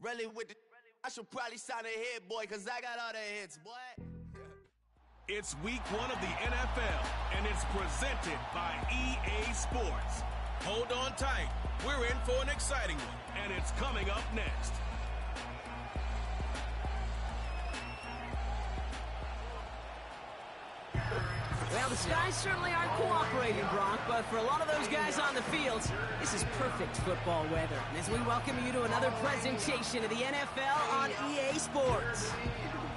Really with the I should probably sign a hit, boy, because I got all the hits, boy. It's week 1 of the NFL, and it's presented by EA Sports. Hold on tight. We're in for an exciting one, and it's coming up next. Well, the skies certainly aren't cooperating, Brock, but for a lot of those guys on the fields, this is perfect football weather. And as we welcome you to another presentation of the NFL on EA Sports.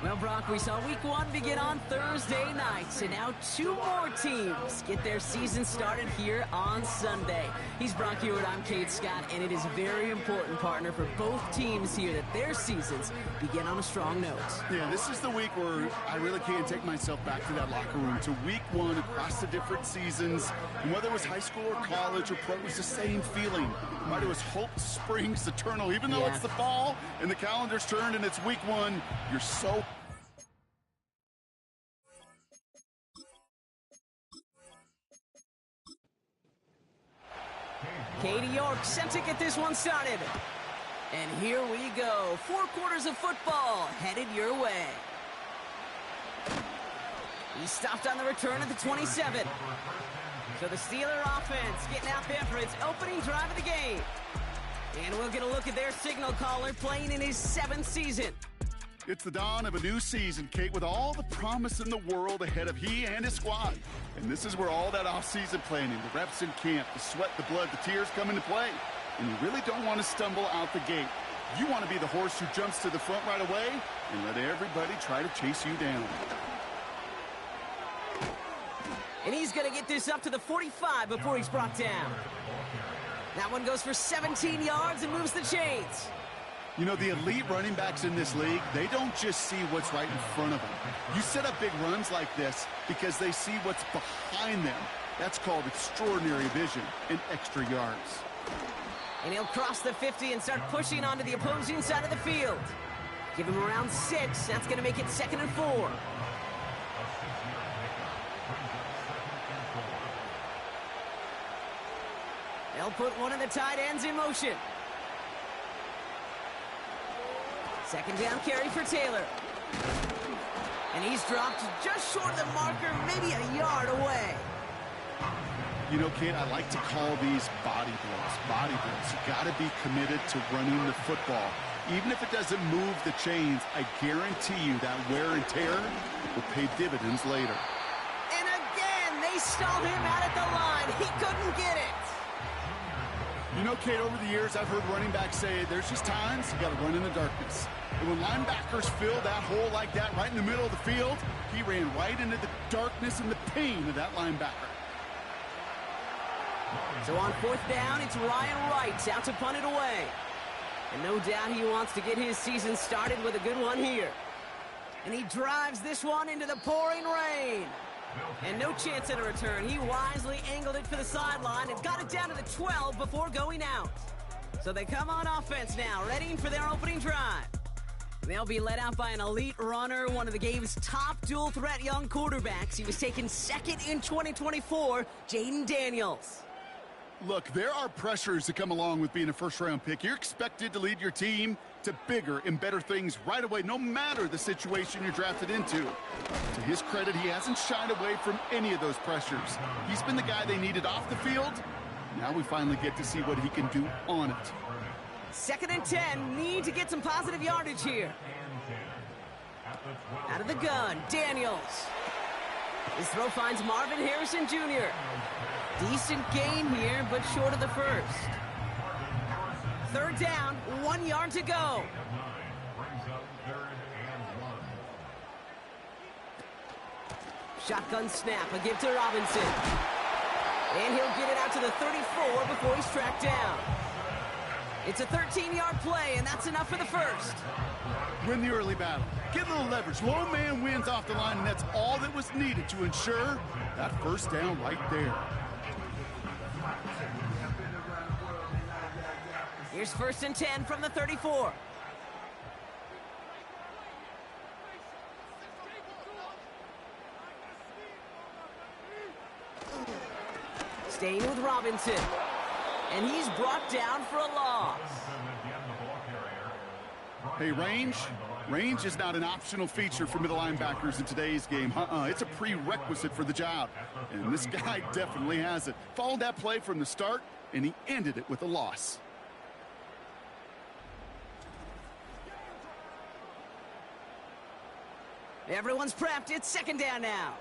Well, Brock, we saw week 1 begin on Thursday night, and now 2 more teams get their season started here on Sunday. He's Brock Hewitt, I'm Kate Scott, and it is very important, partner, for both teams here that their seasons begin on a strong note. Yeah, this is the week where I really can't take myself back to that locker room, to week 1 across the different seasons. And whether it was high school or college or pro, it was the same feeling. Right? It was hope springs eternal. Even though it's the fall and the calendar's turned and it's week 1, you're so... Katie York sent to get this one started. And here we go. 4 quarters of football headed your way. He stopped on the return at the 27. So the Steeler offense getting out there for its opening drive of the game. And we'll get a look at their signal caller playing in his 7th season. It's the dawn of a new season, Kate, with all the promise in the world ahead of he and his squad. And this is where all that off-season planning, the reps in camp, the sweat, the blood, the tears come into play. And you really don't want to stumble out the gate. You want to be the horse who jumps to the front right away and let everybody try to chase you down. And he's going to get this up to the 45 before he's brought down. That one goes for 17 yards and moves the chains. You know, the elite running backs in this league, they don't just see what's right in front of them. You set up big runs like this because they see what's behind them. That's called extraordinary vision and extra yards. And he'll cross the 50 and start pushing onto the opposing side of the field. Give him around 6. That's going to make it 2nd and 4. They'll put one of the tight ends in motion. 2nd down carry for Taylor. And he's dropped just short of the marker, maybe a yard away. You know, Kate, I like to call these body blows. Body blows. You got to be committed to running the football. Even if it doesn't move the chains, I guarantee you that wear and tear will pay dividends later. And again, they stalled him out at the line. He couldn't get it. You know, Kate, over the years, I've heard running backs say there's just times you got to run in the darkness. And when linebackers fill that hole like that right in the middle of the field, he ran right into the darkness and the pain of that linebacker. So on 4th down, it's Ryan Wright out to punt it away. And no doubt he wants to get his season started with a good one here. And he drives this one into the pouring rain. And no chance at a return. He wisely angled it for the sideline and got it down to the 12 before going out. So they come on offense now, ready for their opening drive. They'll be led out by an elite runner, one of the game's top dual-threat young quarterbacks. He was taken 2nd in 2024, Jaden Daniels. Look, there are pressures that come along with being a first-round pick. You're expected to lead your team to bigger and better things right away, no matter the situation you're drafted into. To his credit, he hasn't shied away from any of those pressures. He's been the guy they needed off the field. Now we finally get to see what he can do on it. 2nd and 10, need to get some positive yardage here. Out of the gun, Daniels. His throw finds Marvin Harrison Jr. Decent gain here, but short of the first. 3rd down, 1 yard to go. Shotgun snap, a give to Robinson. And he'll get it out to the 34 before he's tracked down. It's a 13-yard play, and that's enough for the first. Win the early battle. Get a little leverage. Low man wins off the line, and that's all that was needed to ensure that first down right there. Here's 1st and 10 from the 34. Staying with Robinson. And he's brought down for a loss. Hey, range is not an optional feature for middle linebackers in today's game. It's a prerequisite for the job, and this guy definitely has it. Followed that play from the start, and he ended it with a loss. Everyone's prepped. It's second down now.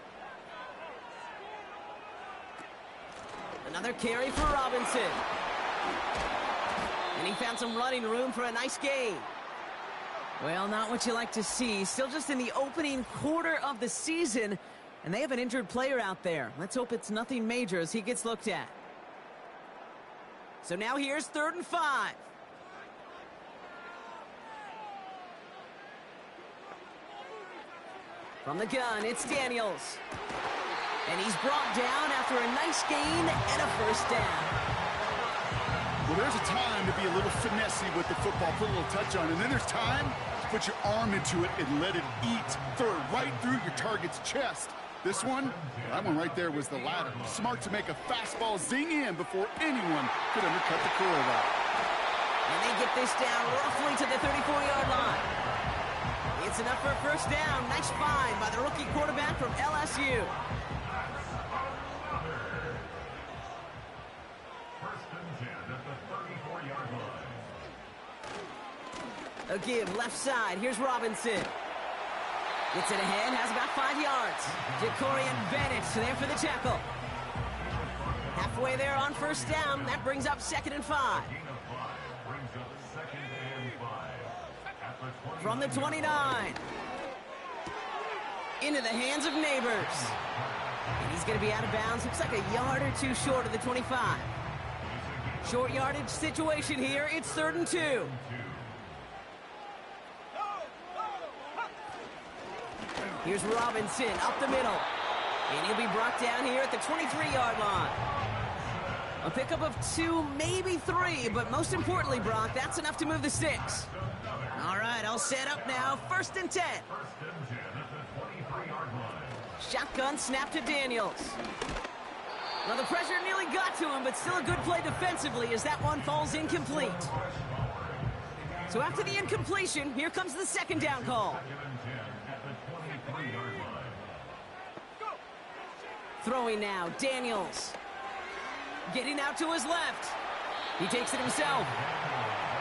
Another carry for Robinson. And he found some running room for a nice gain. Well, not what you like to see. Still just in the opening quarter of the season, and they have an injured player out there. Let's hope it's nothing major as he gets looked at. So now here's 3rd and 5. From the gun, it's Daniels. And he's brought down after a nice gain and a first down. Well, there's a time to be a little finessey with the football, put a little touch on it. And then there's time to put your arm into it and let it eat right through your target's chest. This one, that one right there was the latter. Smart to make a fastball zing in before anyone could undercut the quarterback. And they get this down roughly to the 34-yard line. It's enough for a first down. Nice find by the rookie quarterback from LSU. A give left side. Here's Robinson. Gets it ahead, has about 5 yards. Jacorian Bennett there for the tackle. Halfway there on first down. That brings up 2nd and 5. From the 29. Into the hands of Neighbors. And he's going to be out of bounds. Looks like a yard or two short of the 25. Short yardage situation here. It's 3rd and 2. Here's Robinson up the middle. And he'll be brought down here at the 23-yard line. A pickup of 2, maybe 3, but most importantly, Brock, that's enough to move the sticks. All right, I'll set up now. 1st and 10. Shotgun snap to Daniels. Well, the pressure nearly got to him, but still a good play defensively as that one falls incomplete. So after the incompletion, here comes the 2nd down call. Throwing now, Daniels. Getting out to his left. He takes it himself.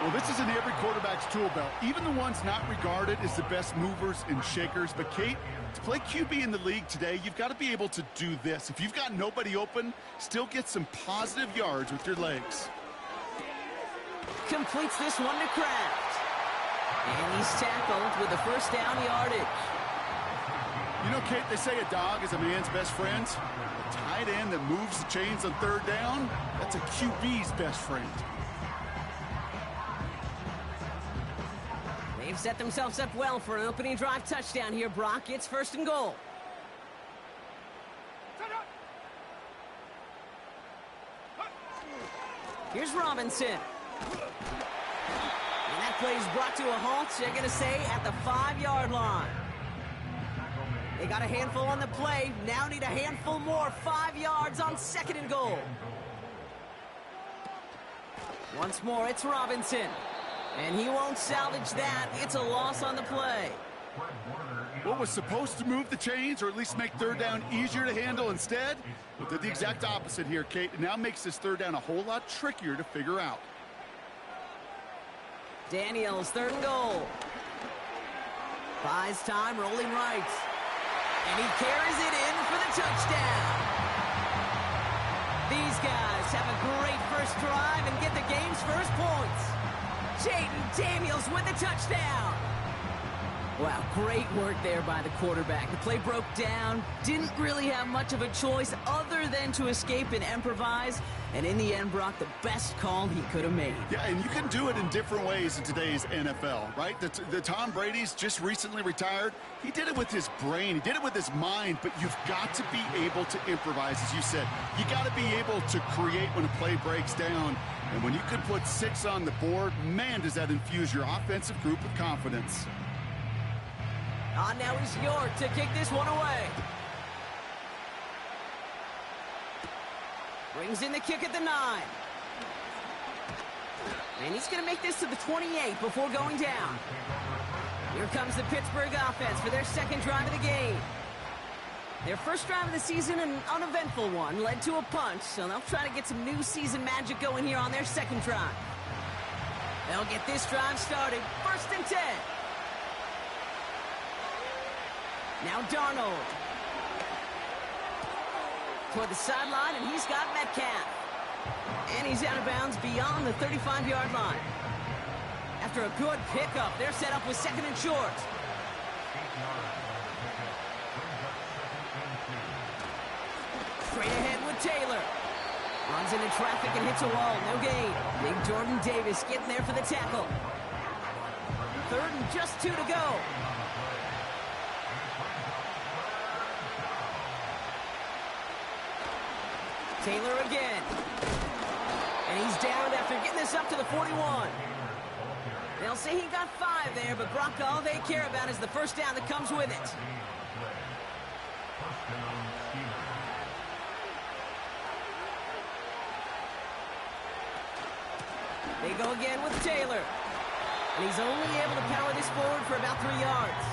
Well, this is in every quarterback's tool belt, even the ones not regarded as the best movers and shakers. But, Kate, to play QB in the league today, you've got to be able to do this. If you've got nobody open, still get some positive yards with your legs. Completes this one to Kraft. And he's tackled with the first down yardage. You know, Kate, they say a dog is a man's best friend. A tight end that moves the chains on 3rd down, that's a QB's best friend. They've set themselves up well for an opening drive touchdown here, Brock. It's 1st and goal. Here's Robinson. And that play is brought to a halt, they're going to say, at the 5-yard line. They got a handful on the play. Now need a handful more. 5 yards on 2nd and goal. Once more, it's Robinson. And he won't salvage that. It's a loss on the play. What was supposed to move the chains or at least make 3rd down easier to handle instead? Well, did the exact opposite here, Kate. It now makes this 3rd down a whole lot trickier to figure out. Daniels, 3rd and goal. Buys time, rolling right. And he carries it in for the touchdown. These guys have a great first drive and get the game's first points. Jaden Daniels with the touchdown. Wow, great work there by the quarterback. The play broke down, didn't really have much of a choice other than to escape and improvise. And in the end, Brock, the best call he could have made. Yeah, and you can do it in different ways in today's NFL, right? The Tom Brady's just recently retired. He did it with his brain. He did it with his mind, but you've got to be able to improvise, as you said. You got to be able to create when a play breaks down. And when you can put 6 on the board, man, does that infuse your offensive group with confidence. On now is York to kick this one away. Brings in the kick at the 9. And he's going to make this to the 28 before going down. Here comes the Pittsburgh offense for their second drive of the game. Their first drive of the season, an uneventful one, led to a punt, so they'll try to get some new season magic going here on their second drive. They'll get this drive started. 1st and 10. Now Darnold. Toward the sideline, and he's got Metcalf. And he's out of bounds beyond the 35-yard line. After a good pickup, they're set up with 2nd and short. Straight ahead with Taylor. Runs into traffic and hits a wall. No gain. Big Jordan Davis getting there for the tackle. 3rd and just 2 to go. Taylor again. And he's down after getting this up to the 41. They'll say he got 5 there, but Brock, all they care about is the first down that comes with it. They go again with Taylor. And he's only able to power this forward for about 3 yards.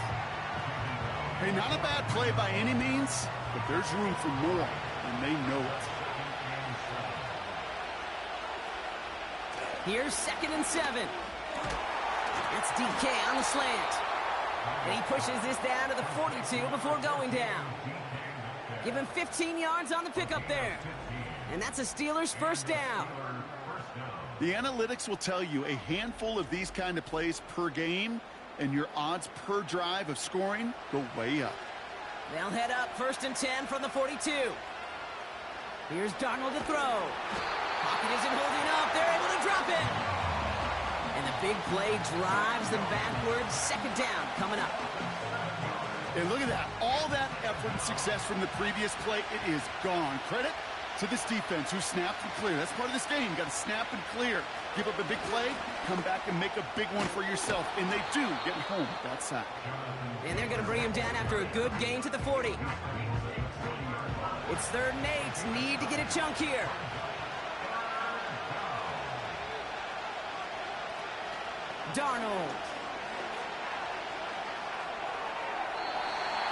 Hey, not a bad play by any means, but there's room for more, and they know it. Here's 2nd and 7. That's DK on the slant. And he pushes this down to the 42 before going down. Give him 15 yards on the pickup there. And that's a Steelers' first down. The analytics will tell you a handful of these kind of plays per game, and your odds per drive of scoring go way up. They'll head up 1st and 10 from the 42. Here's Darnold to throw. Pocket isn't holding up. They're able to drop it. And the big play drives them backwards. 2nd down coming up. And look at that. All that effort and success from the previous play, it is gone. Credit to this defense who snapped and cleared. That's part of this game. You got to snap and clear. Give up a big play, come back and make a big one for yourself. And they do get home with that sack. And they're going to bring him down after a good gain to the 40. It's 3rd and 8. Need to get a chunk here. Darnold.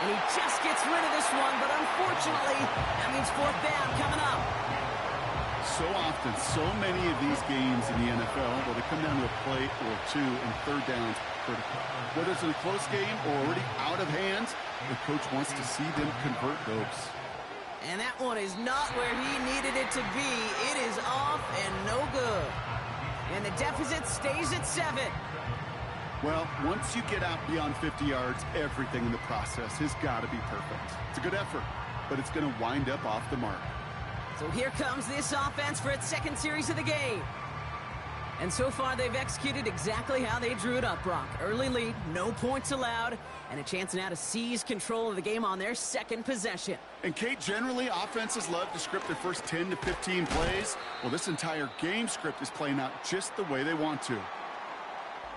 And he just gets rid of this one, but unfortunately, that means 4th down coming up. So often, so many of these games in the NFL, well, they come down to a play or 2, and 3rd downs critical. Whether it's in a close game or already out of hand, the coach wants to see them convert those. And that one is not where he needed it to be. It is off and no good. And the deficit stays at 7. Well, once you get out beyond 50 yards, everything in the process has got to be perfect. It's a good effort, but it's going to wind up off the mark. So here comes this offense for its 2nd series of the game. And so far, they've executed exactly how they drew it up, Brock. Early lead, no points allowed, and a chance now to seize control of the game on their 2nd possession. And, Kate, generally, offenses love to script their first 10 to 15 plays. Well, this entire game script is playing out just the way they want to.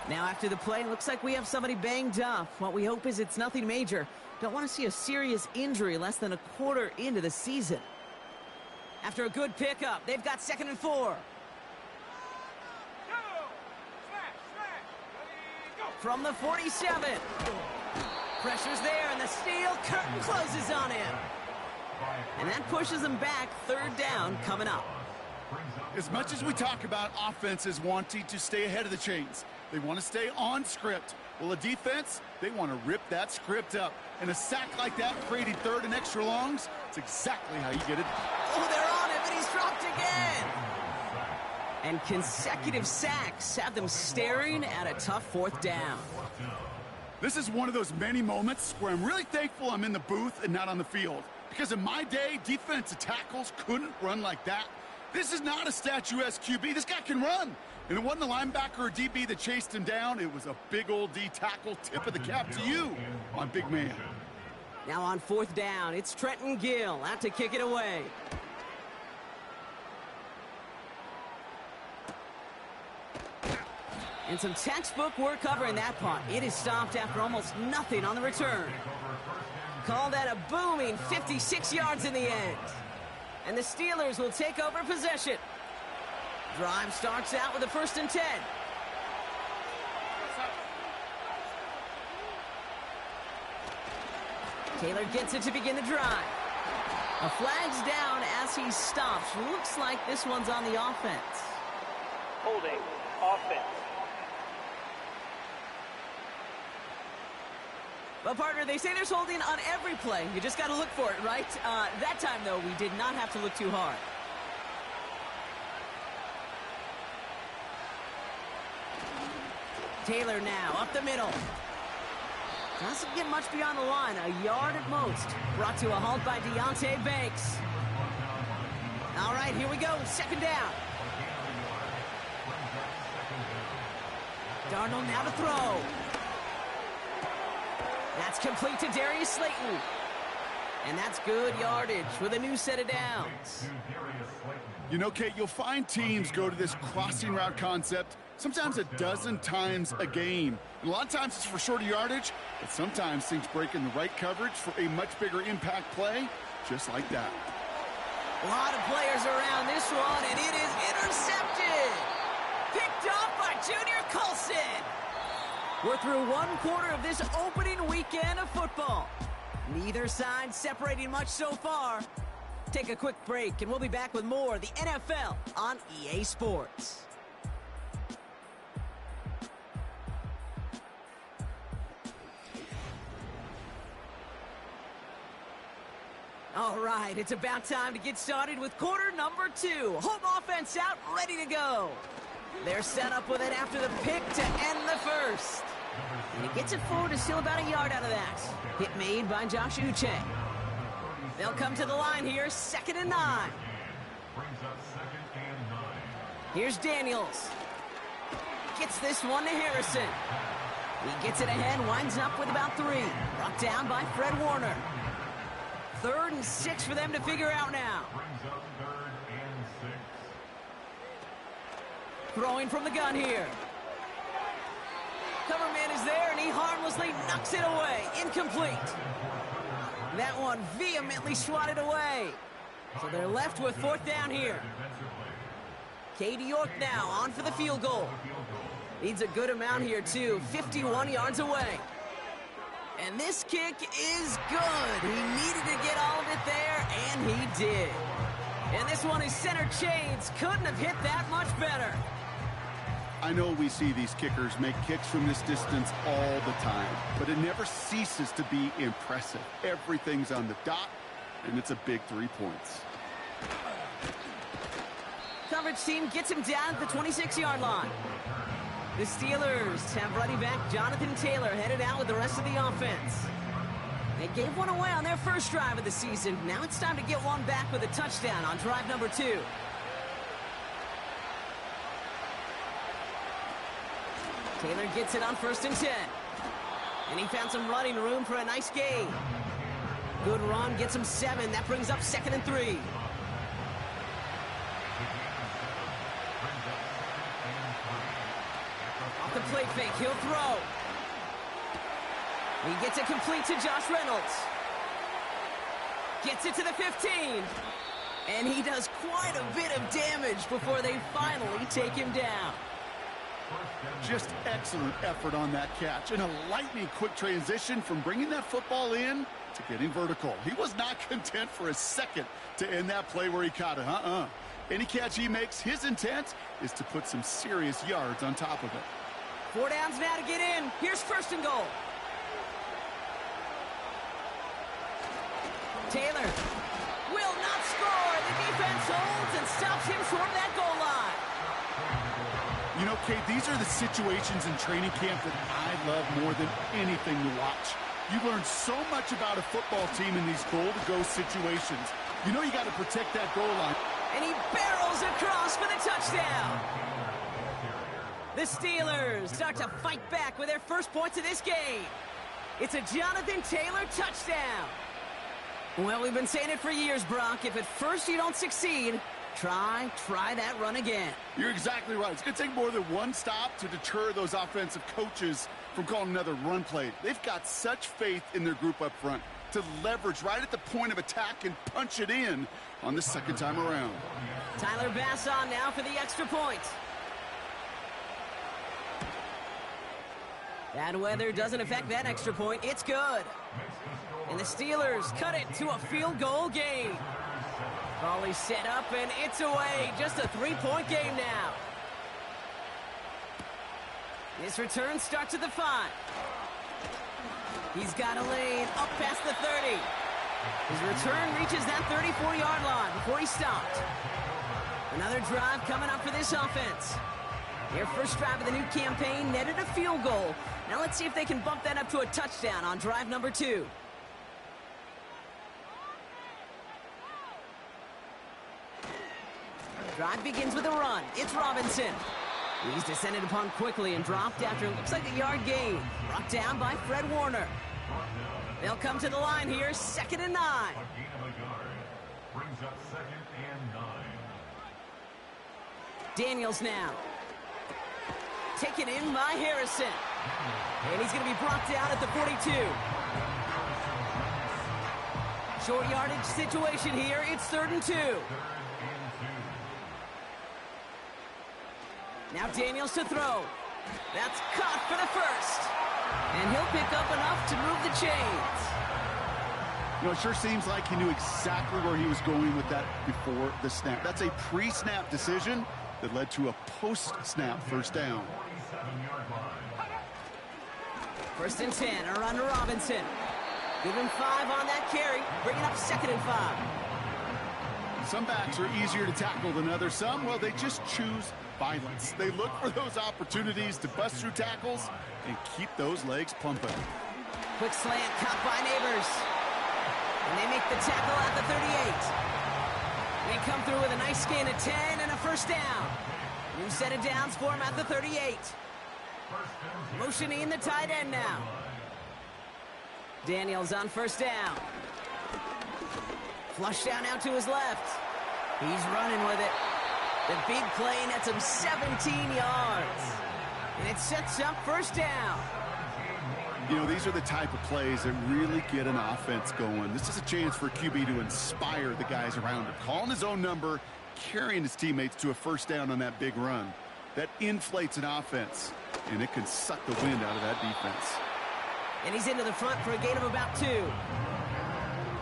Now, after the play, it looks like we have somebody banged up. What we hope is it's nothing major. Don't want to see a serious injury less than a quarter into the season. After a good pickup, they've got 2nd and 4. From the 47. Pressure's there, and the steel curtain closes on him. And that pushes them back. 3rd down coming up. As much as we talk about offenses wanting to stay ahead of the chains, they want to stay on script. Well, a defense, they want to rip that script up. And a sack like that, creating 3rd and extra longs, it's exactly how you get it. Oh, they're on him, and he's dropped again. And consecutive sacks have them staring at a tough 4th down. This is one of those many moments where I'm really thankful I'm in the booth and not on the field. Because in my day, defensive tackles couldn't run like that. This is not a statuesque QB. This guy can run. And it wasn't a linebacker or DB that chased him down. It was a big old D tackle. Tip of the cap to you, my big man. Now on 4th down, it's Trenton Gill out to kick it away. And some textbook work covering that punt. It is stopped after almost nothing on the return. Call that a booming 56 yards in the end. And the Steelers will take over possession. Drive starts out with a 1st and 10. Taylor gets it to begin the drive. A flag's down as he stops. Looks like this one's on the offense. Holding, offense. Well, partner, they say there's holding on every play. You just got to look for it, right? That time, though, we did not have to look too hard. Taylor now, up the middle. Doesn't get much beyond the line, a yard at most. Brought to a halt by Deontay Banks. All right, here we go, 2nd down. Darnold now to throw. That's complete to Darius Slayton. And that's good yardage with a new set of downs. You know, Kate, you'll find teams go to this crossing route concept sometimes a dozen times a game. And a lot of times it's for shorter yardage, but sometimes things break in the right coverage for a much bigger impact play, just like that. A lot of players around this one, and it is intercepted. Picked off by Junior Colson. We're through 1 quarter of this opening weekend of football. Neither side separating much so far. Take a quick break, and we'll be back with more of the NFL on EA Sports. All right, it's about time to get started with quarter number 2. Home offense out, ready to go. They're set up with it after the pick to end the first. And he gets it forward to steal about a yard out of that. Hit made by Josh Uche. They'll come to the line here, 2nd and 9. Here's Daniels. Gets this one to Harrison. He gets it ahead, winds up with about 3. Brought down by Fred Warner. 3rd and 6 for them to figure out now. Throwing from the gun here. Cover man is there, and he harmlessly knocks it away. Incomplete. That one vehemently swatted away. So they're left with 4th down here. Katie York now on for the field goal. Needs a good amount here, too. 51 yards away. And this kick is good. He needed to get all of it there, and he did. And this one is center chains. Couldn't have hit that much better. I know we see these kickers make kicks from this distance all the time, but it never ceases to be impressive. Everything's on the dot, and it's a big 3 points. Coverage team gets him down at the 26-yard line. The Steelers have running back Jonathan Taylor headed out with the rest of the offense. They gave one away on their first drive of the season. Now it's time to get one back with a touchdown on drive number 2. Taylor gets it on 1st and 10. And he found some running room for a nice gain. Good run, gets him 7. That brings up 2nd and 3. Off the play fake, he'll throw. He gets it complete to Josh Reynolds. Gets it to the 15. And he does quite a bit of damage before they finally take him down. Just excellent effort on that catch, and a lightning quick transition from bringing that football in to getting vertical. He was not content for a second to end that play where he caught it. Any catch he makes, his intent is to put some serious yards on top of it. 4 downs now to get in. Here's 1st and goal. Taylor will not score. The defense holds and stops him short of that goal line. You know, Kate, these are the situations in training camp that I love more than anything to watch. You learn so much about a football team in these goal-to-go situations. You know you got to protect that goal line. And he barrels across for the touchdown. The Steelers start to fight back with their first points of this game. It's a Jonathan Taylor touchdown. Well, we've been saying it for years, Brock. If at first you don't succeed, try that run again. You're exactly right. It's going to take more than one stop to deter those offensive coaches from calling another run play. They've got such faith in their group up front. to leverage right at the point of attack and punch it in on the second time around. Tyler Bass on now for the extra point. Bad weather doesn't affect that extra point. It's good. And the Steelers cut it to a field goal game. Volley set up, and it's away. Just a 3-point game now. This return starts at the 5. He's got a lane up past the 30. His return reaches that 34-yard line before he stopped. Another drive coming up for this offense. Their first drive of the new campaign netted a field goal. Now let's see if they can bump that up to a touchdown on drive number 2. Drive begins with a run. It's Robinson. He's descended upon quickly and dropped after it looks like a yard gain. Brought down by Fred Warner. They'll come to the line here, 2nd and 9. Brings up 2nd and 9. Daniels now. Taken in by Harrison. And he's going to be brought down at the 42. Short yardage situation here. It's 3rd and 2. Now Daniels to throw. That's caught for the first. And he'll pick up enough to move the chains. You know, it sure seems like he knew exactly where he was going with that before the snap. That's a pre-snap decision that led to a post-snap first down. 1st and 10, a run to Robinson. Give him 5 on that carry. Bring it up 2nd and 5. Some backs are easier to tackle than others. Some, well, they just choose violence. They look for those opportunities to bust through tackles and keep those legs pumping. Quick slant caught by Neighbors. And they make the tackle at the 38. They come through with a nice gain of 10 and a first down. New set of downs for him at the 38. Motioning the tight end now. Daniels on first down. Flush down out to his left. He's running with it. The big play nets him 17 yards. And it sets up first down. You know, these are the type of plays that really get an offense going. This is a chance for QB to inspire the guys around him. Calling his own number, carrying his teammates to a first down on that big run. That inflates an offense, and it can suck the wind out of that defense. And he's into the front for a gain of about 2.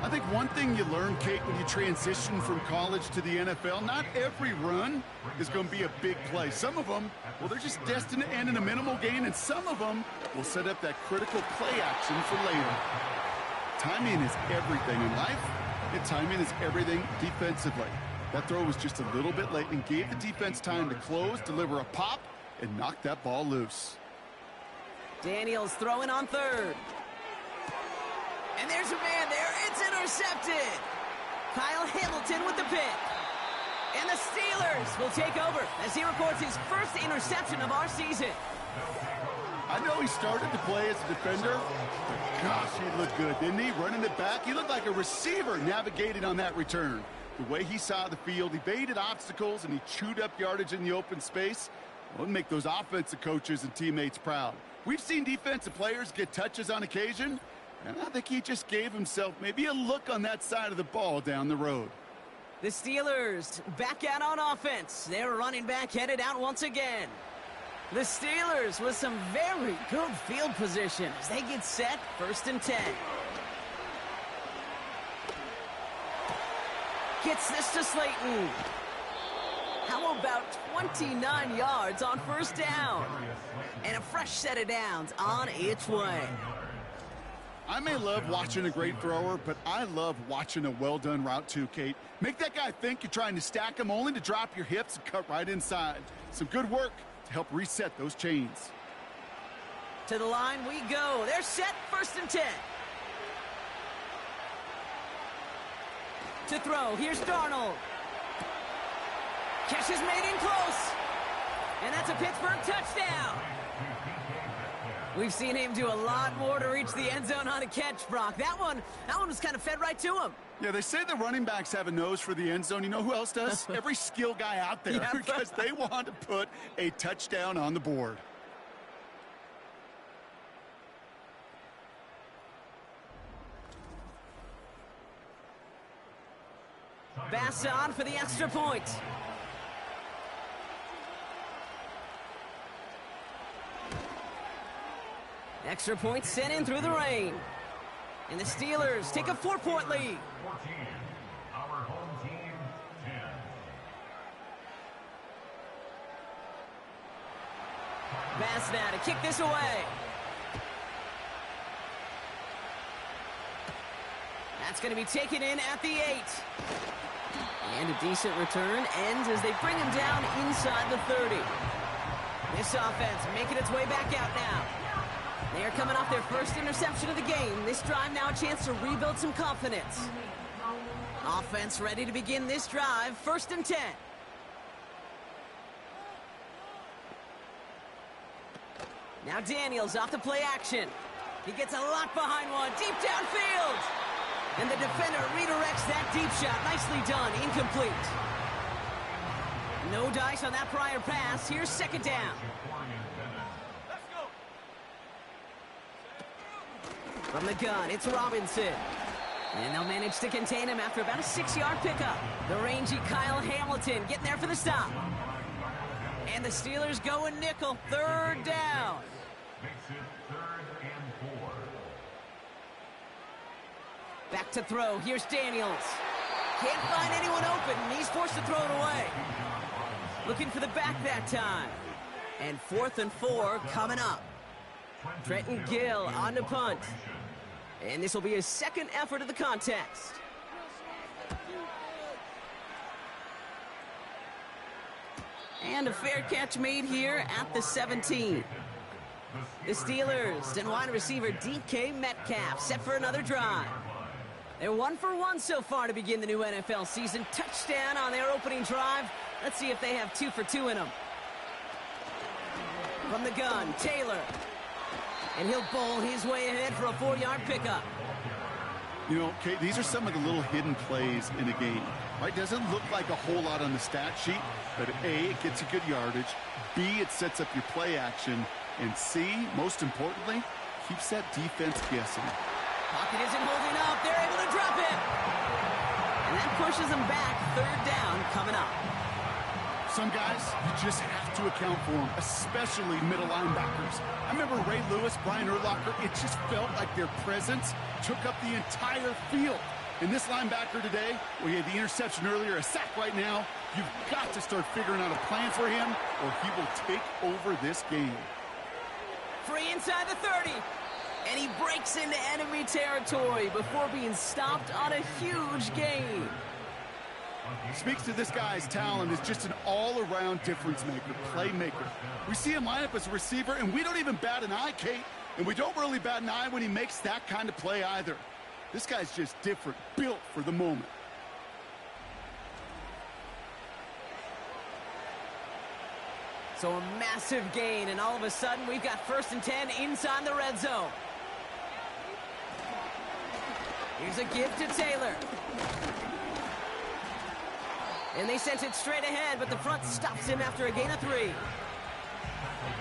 I think one thing you learn, Kate, when you transition from college to the NFL, not every run is going to be a big play. Some of them, well, they're just destined to end in a minimal gain, and some of them will set up that critical play action for later. Timing is everything in life, and timing is everything defensively. That throw was just a little bit late and gave the defense time to close, deliver a pop, and knock that ball loose. Daniels throwing on 3rd. And there's a man there. It's intercepted. Kyle Hamilton with the pick. And the Steelers will take over as he records his first interception of our season. I know he started to play as a defender, but gosh, he looked good, didn't he? Running it back, he looked like a receiver navigating on that return. The way he saw the field, he baited obstacles, and he chewed up yardage in the open space. Well, it'll make those offensive coaches and teammates proud. We've seen defensive players get touches on occasion, and I think he just gave himself maybe a look on that side of the ball down the road. The Steelers back out on offense. Their running back headed out once again. The Steelers with some very good field position as they get set, 1st and 10. Gets this to Slayton. How about 29 yards on first down? And a fresh set of downs on its way. I may love watching a great thrower, but I love watching a well-done route too, Kate. Make that guy think you're trying to stack him only to drop your hips and cut right inside. Some good work to help reset those chains. To the line we go. They're set, 1st and 10. To throw, here's Darnold. Catch is made in close. And that's a Pittsburgh touchdown. We've seen him do a lot more to reach the end zone on a catch, Brock. That one was kind of fed right to him. Yeah, they say the running backs have a nose for the end zone. You know who else does? Every skill guy out there, Yeah. because they want to put a touchdown on the board. Bass on for the extra point. Extra point sent in through the rain. And the Steelers take a 4-point lead. 14. Our home team, 10. Bass now to kick this away. That's going to be taken in at the 8. And a decent return ends as they bring him down inside the 30. This offense making its way back out now. They are coming off their first interception of the game. This drive now a chance to rebuild some confidence. Offense ready to begin this drive. 1st and 10. Now Daniels off the play action. He gets a lot behind one. Deep downfield. And the defender redirects that deep shot. Nicely done. Incomplete. No dice on that prior pass. Here's 2nd down. From the gun, it's Robinson. And they'll manage to contain him after about a 6-yard pickup. The rangy Kyle Hamilton getting there for the stop. And the Steelers go in nickel. 3rd down. Makes it 3rd and 4. Back to throw. Here's Daniels. Can't find anyone open, and he's forced to throw it away. Looking for the back that time. And 4th and 4 coming up. Trenton Gill on the punt. And this will be his 2nd effort of the contest. And a fair catch made here at the 17. The Steelers and wide receiver DK Metcalf set for another drive. They're 1 for 1 so far to begin the new NFL season. Touchdown on their opening drive. Let's see if they have 2 for 2 in them. From the gun, Taylor. And he'll bowl his way ahead for a 4-yard pickup. You know, Kate, these are some of the little hidden plays in a game. Right? Doesn't look like a whole lot on the stat sheet, but A, it gets you good yardage. B, it sets up your play action. And C, most importantly, keeps that defense guessing. Pocket isn't holding up. They're able to drop it. And that pushes them back. 3rd down coming up. Some guys, you just have to account for them, especially middle linebackers. I remember Ray Lewis, Brian Urlacher, it just felt like their presence took up the entire field. And this linebacker today, well, he had the interception earlier, a sack right now. You've got to start figuring out a plan for him, or he will take over this game. Free inside the 30. And he breaks into enemy territory before being stopped on a huge gain. Speaks to this guy's talent as just an all-around difference maker, playmaker. We see him line up as a receiver, and we don't even bat an eye, Kate. And we don't really bat an eye when he makes that kind of play either. This guy's just different, built for the moment. So a massive gain, and all of a sudden we've got 1st and 10 inside the red zone. Here's a give to Taylor. And they sent it straight ahead, but the front stops him after a gain of 3.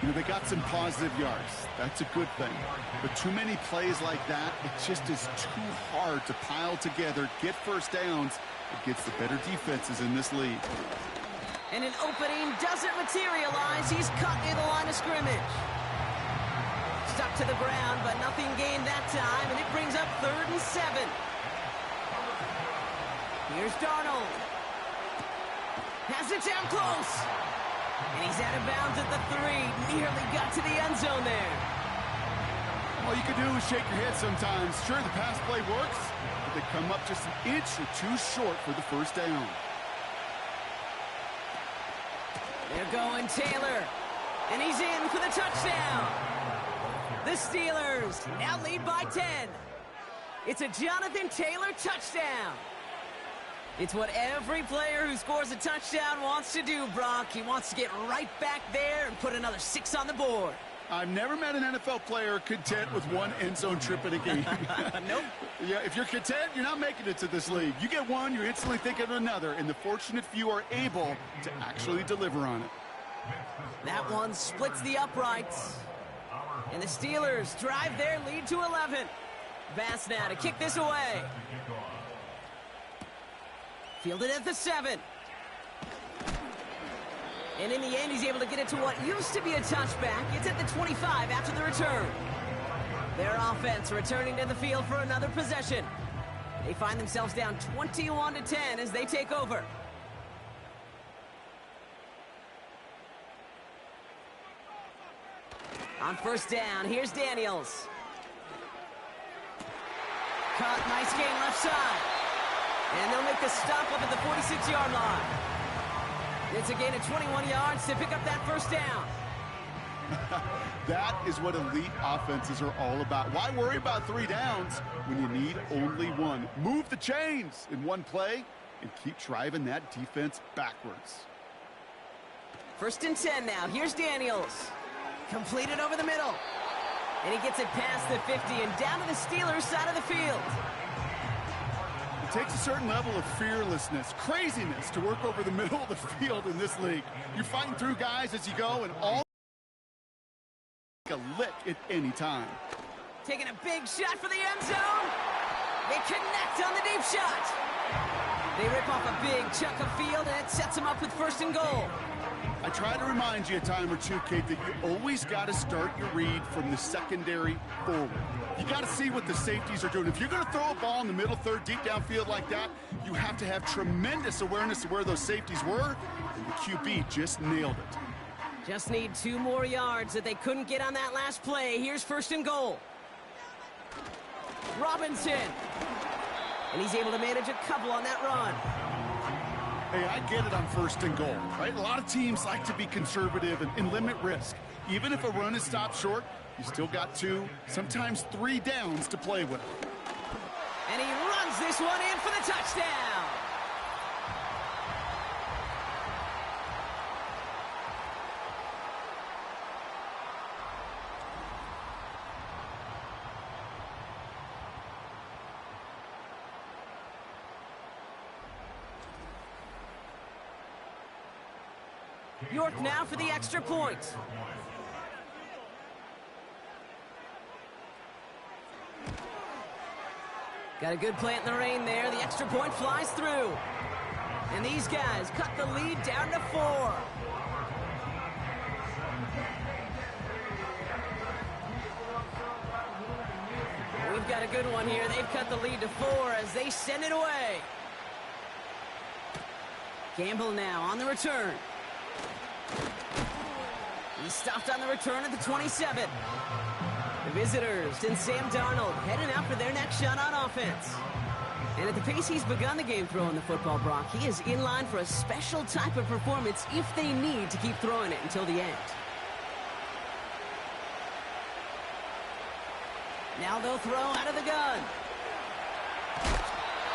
You know, they got some positive yards. That's a good thing. But too many plays like that, it just is too hard to pile together, get 1st downs against the better defenses in this league. And an opening doesn't materialize. He's cut near the line of scrimmage. Stuck to the ground, but nothing gained that time, and it brings up 3rd and 7. Here's Darnold. Has it down close. And he's out of bounds at the 3. Nearly got to the end zone there. All you can do is shake your head sometimes. Sure, the pass play works, but they come up just an inch or 2 short for the 1st down. They're going Taylor. And he's in for the touchdown. The Steelers now lead by 10. It's a Jonathan Taylor touchdown. It's what every player who scores a touchdown wants to do, Brock. He wants to get right back there and put another 6 on the board. I've never met an NFL player content with 1 end zone trip in a game. Nope. Yeah, if you're content, you're not making it to this league. You get 1, you're instantly thinking of another, and the fortunate few are able to actually deliver on it. That one splits the uprights. And the Steelers drive their lead to 11. Bass now to kick this away. Fielded at the 7. And in the end, he's able to get it to what used to be a touchback. It's at the 25 after the return. Their offense returning to the field for another possession. They find themselves down 21-10 as they take over. On first down, here's Daniels. Caught, nice gain left side. And they'll make the stop up at the 46-yard line. It's a gain of 21 yards to pick up that first down. That is what elite offenses are all about. Why worry about 3 downs when you need only 1? Move the chains in one play and keep driving that defense backwards. First and 10 now. Here's Daniels. Completed over the middle. And he gets it past the 50 and down to the Steelers' side of the field. It takes a certain level of fearlessness, craziness to work over the middle of the field in this league. You're fighting through guys as you go, and all a lick at any time. Taking a big shot for the end zone. They connect on the deep shot. They rip off a big chunk of field, and it sets them up with first and goal. I try to remind you a time or two, Kate, that you always got to start your read from the secondary forward. You got to see what the safeties are doing. If you're going to throw a ball in the middle third, deep downfield like that, you have to have tremendous awareness of where those safeties were, and the QB just nailed it. Just need 2 more yards that they couldn't get on that last play. Here's first and goal. Robinson. And he's able to manage a couple on that run. Hey, I get it on first and goal, right? A lot of teams like to be conservative and limit risk. Even if a run is stopped short, you still got 2, sometimes 3 downs to play with. And he runs this one in for the touchdown. York now for the extra point. Got a good plant in the rain there. The extra point flies through. And these guys cut the lead down to 4. We've got a good one here. They've cut the lead to 4 as they send it away. Campbell now on the return. He stopped on the return at the 27. The visitors and Sam Darnold heading out for their next shot on offense. And at the pace he's begun the game throwing the football, Brock, he is in line for a special type of performance if they need to keep throwing it until the end. Now they'll throw out of the gun.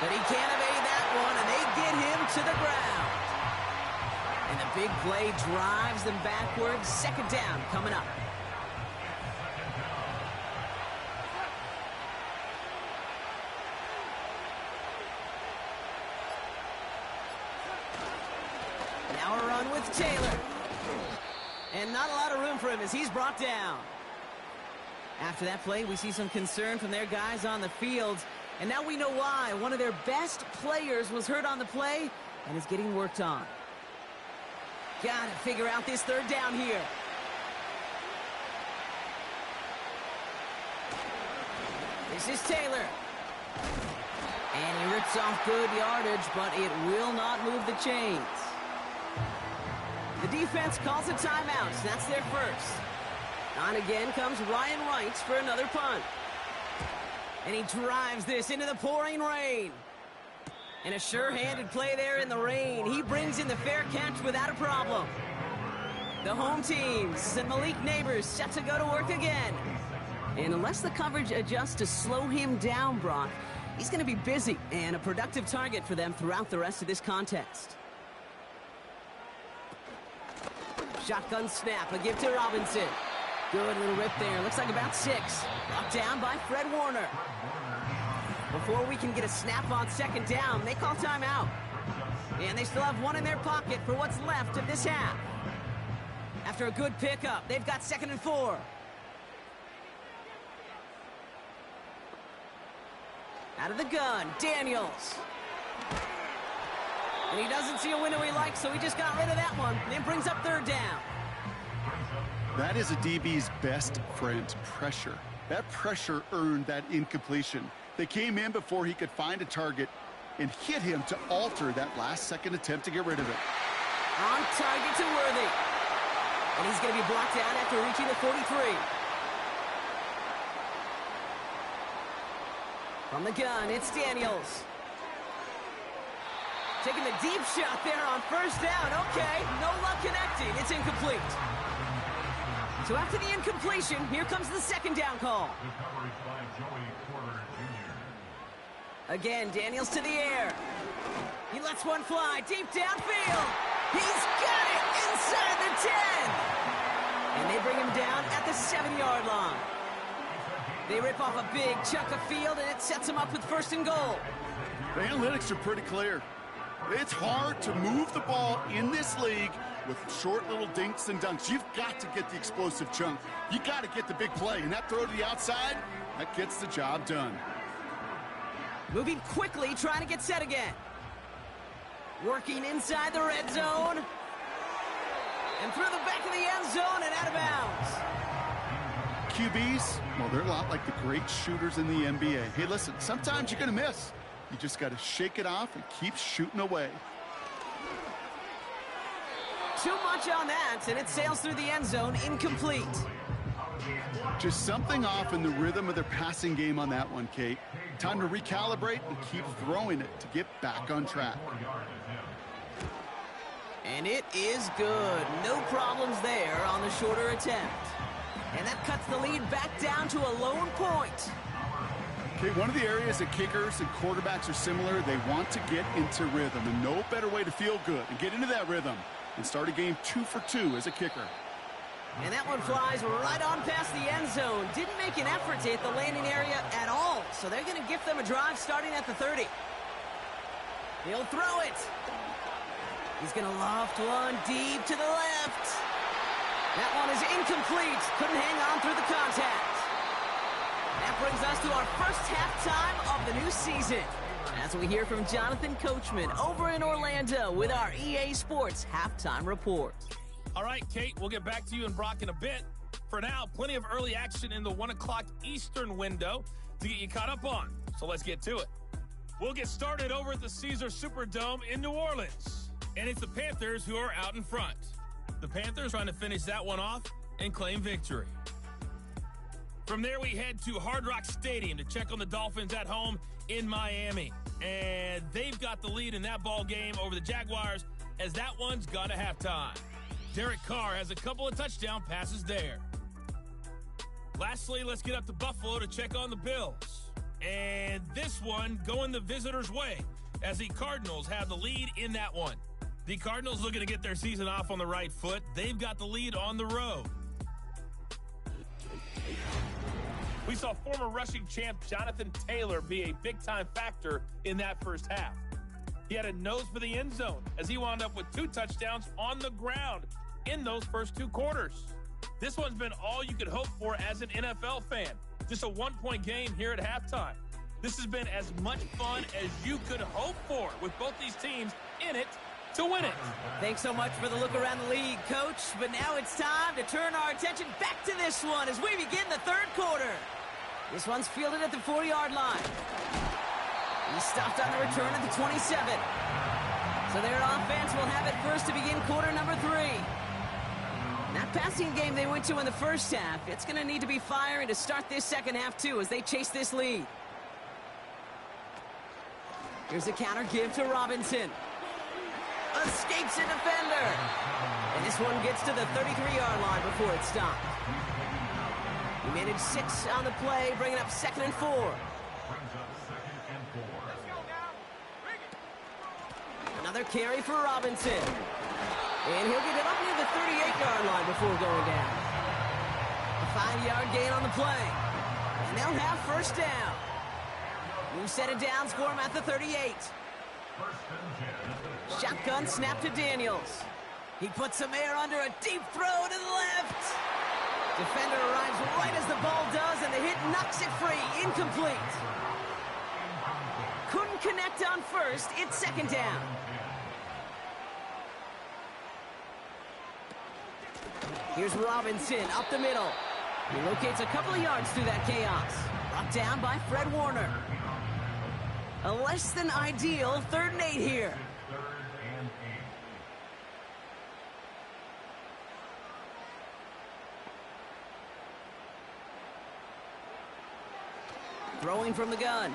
But he can't evade that one, and they get him to the ground. And the big play drives them backwards. Second down coming up. Now a run with Taylor. And not a lot of room for him as he's brought down. After that play, we see some concern from their guys on the field. And now we know why. One of their best players was hurt on the play and is getting worked on. Gotta figure out this third down here. This is Taylor. And he rips off good yardage, but it will not move the chains. The defense calls a timeout. So that's their first. On again comes Ryan Wright for another punt. And he drives this into the pouring rain. And a sure-handed play there in the rain. He brings in the fair catch without a problem. The home teams and Malik Neighbors set to go to work again. And unless the coverage adjusts to slow him down, Brock, he's going to be busy and a productive target for them throughout the rest of this contest. Shotgun snap, a give to Robinson. Good little rip there. Looks like about 6. Brought down by Fred Warner. Before we can get a snap on second down, they call timeout. And they still have one in their pocket for what's left of this half. After a good pickup, they've got 2nd and 4. Out of the gun, Daniels. And he doesn't see a window he likes, so he just got rid of that one. And brings up third down. That is a DB's best friend, pressure. That pressure earned that incompletion. They came in before he could find a target and hit him to alter that last-second attempt to get rid of it. On target to Worthy. And he's going to be blocked out after reaching the 43. From the gun, it's Daniels. Taking the deep shot there on first down. Okay, no luck connecting. It's incomplete. So after the incompletion, here comes the second down call. The coverage by Joey Porter Jr. Again, Daniels to the air. He lets one fly deep downfield. He's got it inside the 10. And they bring him down at the 7-yard line. They rip off a big chunk of field, and it sets him up with first and goal. The analytics are pretty clear. It's hard to move the ball in this league with short little dinks and dunks. You've got to get the explosive chunk. You got to get the big play, and that throw to the outside, that gets the job done. Moving quickly, trying to get set again. Working inside the red zone. And through the back of the end zone and out of bounds. QBs, well, they're a lot like the great shooters in the NBA. Hey, listen, sometimes you're going to miss. You just got to shake it off and keep shooting away. Too much on that, and it sails through the end zone, incomplete. Just something off in the rhythm of their passing game on that one, Kate. Time to recalibrate and keep throwing it to get back on track. And it is good. No problems there on the shorter attempt. And that cuts the lead back down to a lone point. Okay, one of the areas that kickers and quarterbacks are similar, they want to get into rhythm. And no better way to feel good and get into that rhythm and start a game 2 for 2 as a kicker. And that one flies right on past the end zone. Didn't make an effort to hit the landing area at all. So they're going to gift them a drive starting at the 30. He'll throw it. He's going to loft one deep to the left. That one is incomplete. Couldn't hang on through the contact. That brings us to our first halftime of the new season, as we hear from Jonathan Coachman over in Orlando with our EA Sports Halftime Report. All right, Kate, we'll get back to you and Brock in a bit. For now, plenty of early action in the 1 o'clock Eastern window to get you caught up on. So let's get to it. We'll get started over at the Caesar Superdome in New Orleans. And it's the Panthers who are out in front. The Panthers trying to finish that one off and claim victory. From there, we head to Hard Rock Stadium to check on the Dolphins at home in Miami. And they've got the lead in that ball game over the Jaguars, as that one's gone to halftime. Derek Carr has a couple of touchdown passes there. Lastly, let's get up to Buffalo to check on the Bills. And this one going the visitors' way, as the Cardinals have the lead in that one. The Cardinals looking to get their season off on the right foot. They've got the lead on the road. We saw former rushing champ Jonathan Taylor be a big-time factor in that first half. He had a nose for the end zone as he wound up with 2 touchdowns on the ground in those first 2 quarters. This one's been all you could hope for as an NFL fan. Just a 1-point game here at halftime. This has been as much fun as you could hope for, with both these teams in it to win it. Thanks so much for the look around the league, Coach. But now it's time to turn our attention back to this one as we begin the third quarter. This one's fielded at the 4-yard line. He stopped on the return at the 27. So their offense will have it first to begin quarter number 3. That passing game they went to in the first half, it's going to need to be firing to start this second half, too, as they chase this lead. Here's a counter give to Robinson. Escapes a defender. And this one gets to the 33-yard line before it stopped. He managed 6 on the play, bringing up 2nd and 4. Another carry for Robinson. And he'll get it up near the 38-yard line before going down. A 5-yard gain on the play. And they'll have first down. New set of downs for him at the 38. Shotgun snap to Daniels. He puts some air under a deep throw to the left. Defender arrives right as the ball does, and the hit knocks it free. Incomplete. Couldn't connect on first. It's second down. Here's Robinson up the middle. He locates a couple of yards through that chaos. Brought down by Fred Warner. A less than ideal 3rd and 8 here. Throwing from the gun.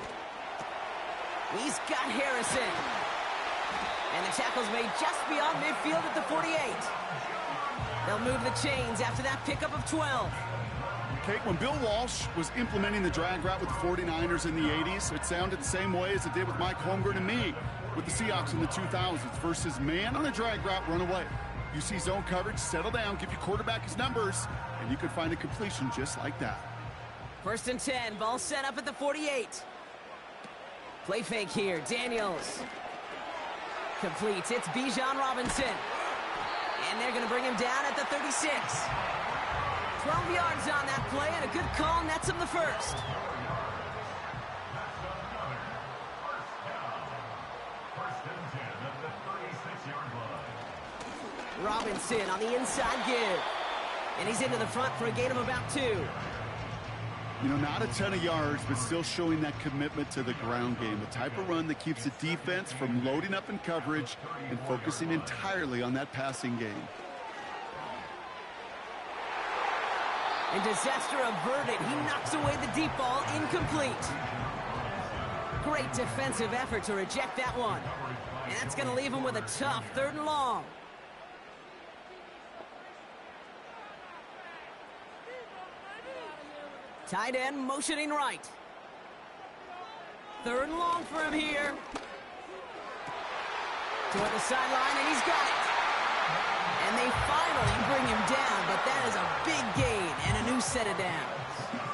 He's got Harrison. And the tackle's made just beyond midfield at the 48. They'll move the chains after that pickup of 12. Kate, when Bill Walsh was implementing the drag route with the 49ers in the 80s, it sounded the same way as it did with Mike Holmgren and me with the Seahawks in the 2000s versus man on a drag route, run away. You see zone coverage, settle down, give your quarterback his numbers, and you could find a completion just like that. 1st and 10, ball set up at the 48. Play fake here, Daniels. Completes, it's Bijan Robinson. And they're going to bring him down at the 36. 12 yards on that play, and a good call nets him the first. Robinson on the inside give. And he's into the front for a gain of about 2. You know, not a ton of yards, but still showing that commitment to the ground game. The type of run that keeps the defense from loading up in coverage and focusing entirely on that passing game. And disaster averted. He knocks away the deep ball, incomplete. Great defensive effort to reject that one. And that's going to leave him with a tough 3rd and long. Tight end motioning right. 3rd and long for him here. Toward the sideline, and he's got it. And they finally bring him down, but that is a big gain and a new set of downs.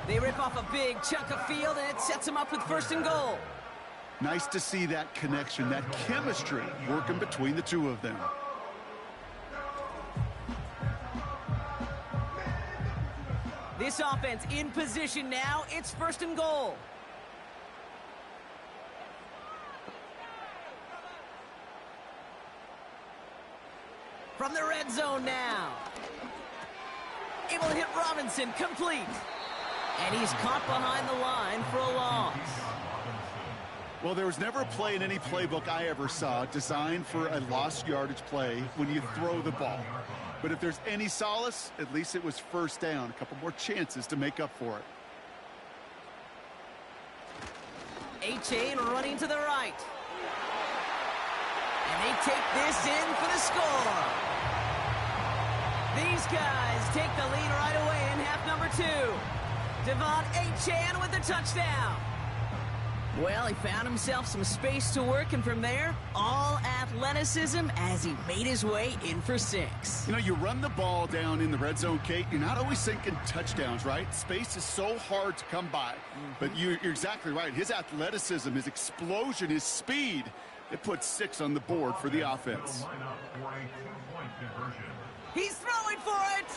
They rip off a big chunk of field, and it sets him up with 1st and goal. Nice to see that connection, that chemistry working between the two of them. This offense in position now. It's 1st and goal. From the red zone now. Able to hit Robinson, complete. And he's caught behind the line for a loss. Well, there was never a play in any playbook I ever saw designed for a lost yardage play when you throw the ball. But if there's any solace, at least it was 1st down. A couple more chances to make up for it. A-Chain running to the right. And they take this in for the score. These guys take the lead right away in half number 2. Devon A-Chan with the touchdown. Well, he found himself some space to work, and from there, all athleticism as he made his way in for 6. You know, you run the ball down in the red zone, Kate, you're not always thinking touchdowns, right? Space is so hard to come by. But you're exactly right. His athleticism, his explosion, his speed, it puts 6 on the board for the offense. He's throwing for it!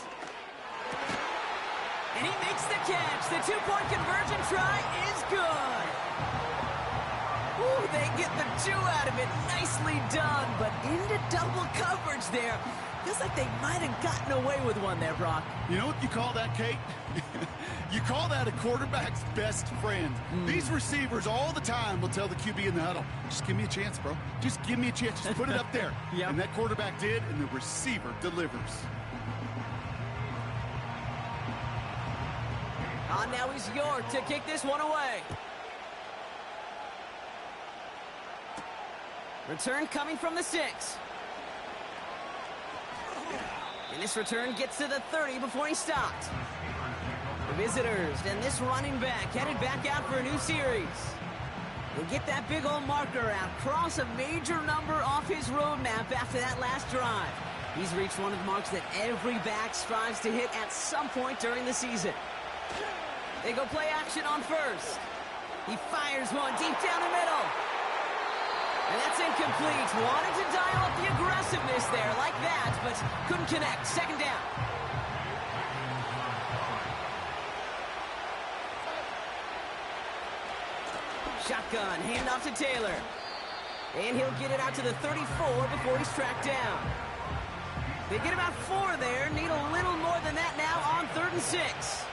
And he makes the catch. The 2-point conversion try is good. Ooh, they get the 2 out of it. Nicely done, but into double coverage there. Feels like they might have gotten away with one there, Brock. You know what you call that, Kate? You call that a quarterback's best friend. These receivers all the time will tell the QB in the huddle, just give me a chance, bro. Just give me a chance. Just put it up there. Yep. And that quarterback did, and the receiver delivers. On now is York to kick this one away. Return coming from the 6. And this return gets to the 30 before he stopped. The visitors and this running back headed back out for a new series. They get that big old marker out, cross a major number off his roadmap after that last drive. He's reached one of the marks that every back strives to hit at some point during the season. They go play action on 1st. He fires one deep down the middle. And that's incomplete. Wanted to dial up the aggressiveness there like that, but couldn't connect. 2nd down. Shotgun, handoff to Taylor. And he'll get it out to the 34 before he's tracked down. They get about 4 there. Need a little more than that now on 3rd and 6.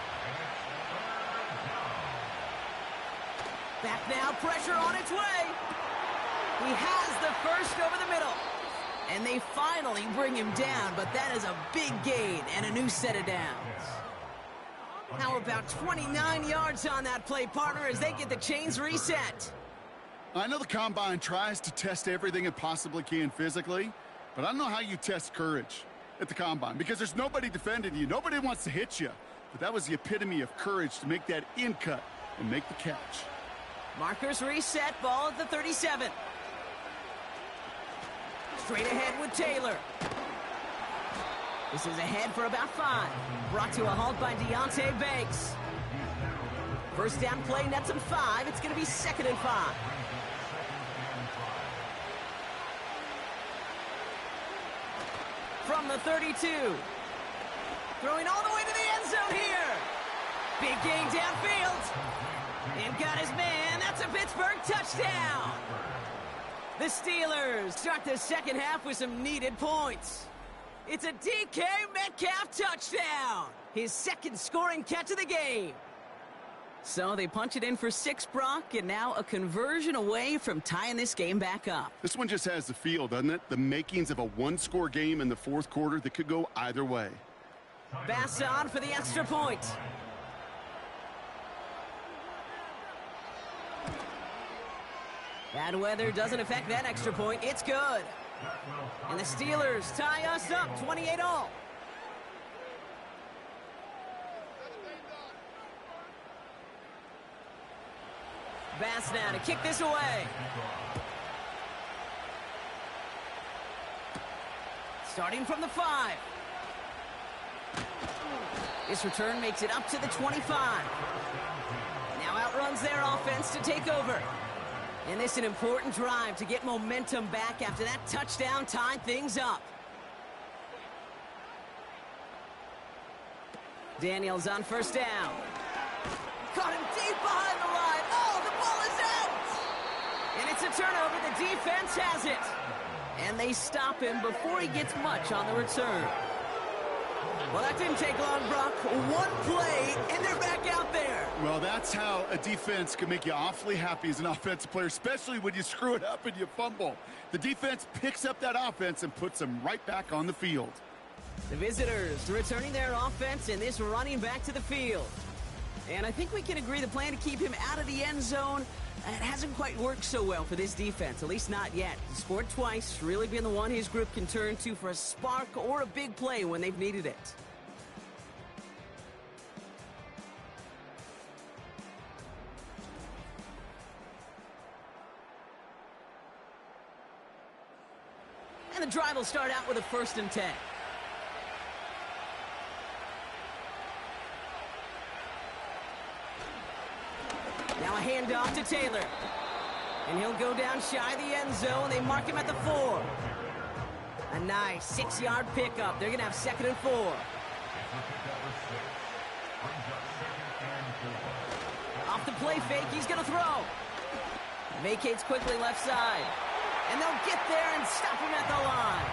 Back now, pressure on its way. He has the first over the middle. And they finally bring him down, but that is a big gain and a new set of downs. How about 29 yards on that play, partner, as they get the chains reset? I know the Combine tries to test everything it possibly can physically, but I don't know how you test courage at the Combine, because there's nobody defending you. Nobody wants to hit you. But that was the epitome of courage to make that in cut and make the catch. Markers reset, ball at the 37. Straight ahead with Taylor. This is ahead for about 5. Brought to a halt by Deontay Banks. First down play, nets him 5. It's going to be 2nd and 5. From the 32. Throwing all the way to the end zone here. Big gain downfield. And got his man. That's a Pittsburgh touchdown. The Steelers start the second half with some needed points. It's a DK Metcalf touchdown. His 2nd scoring catch of the game. So they punch it in for 6, Brock, and now a conversion away from tying this game back up. This one just has the feel, doesn't it? The makings of a one-score game in the 4th quarter that could go either way. Bass on for the extra point. Bad weather doesn't affect that extra point. It's good. And the Steelers tie us up 28-all. Bass now to kick this away. Starting from the 5. This return makes it up to the 25. Now outruns their offense to take over. And this is an important drive to get momentum back after that touchdown tied things up. Daniels on first down. Caught him deep behind the line. Oh, the ball is out! And it's a turnover. The defense has it. And they stop him before he gets much on the return. Well, that didn't take long, Brock. One play, and they're back out there. Well, that's how a defense can make you awfully happy as an offensive player, especially when you screw it up and you fumble. The defense picks up that offense and puts them right back on the field. The visitors returning their offense and this running back to the field. And I think we can agree the plan to keep him out of the end zone, it hasn't quite worked so well for this defense, at least not yet. He scored twice, really been the one his group can turn to for a spark or a big play when they've needed it. And the drive will start out with a 1st and 10. Now a handoff to Taylor. And he'll go down shy of the end zone. They mark him at the 4. A nice 6-yard pickup. They're going to have 2nd and 4. Off the play fake, he's going to throw. Vacates quickly left side. And they'll get there and stop him at the line.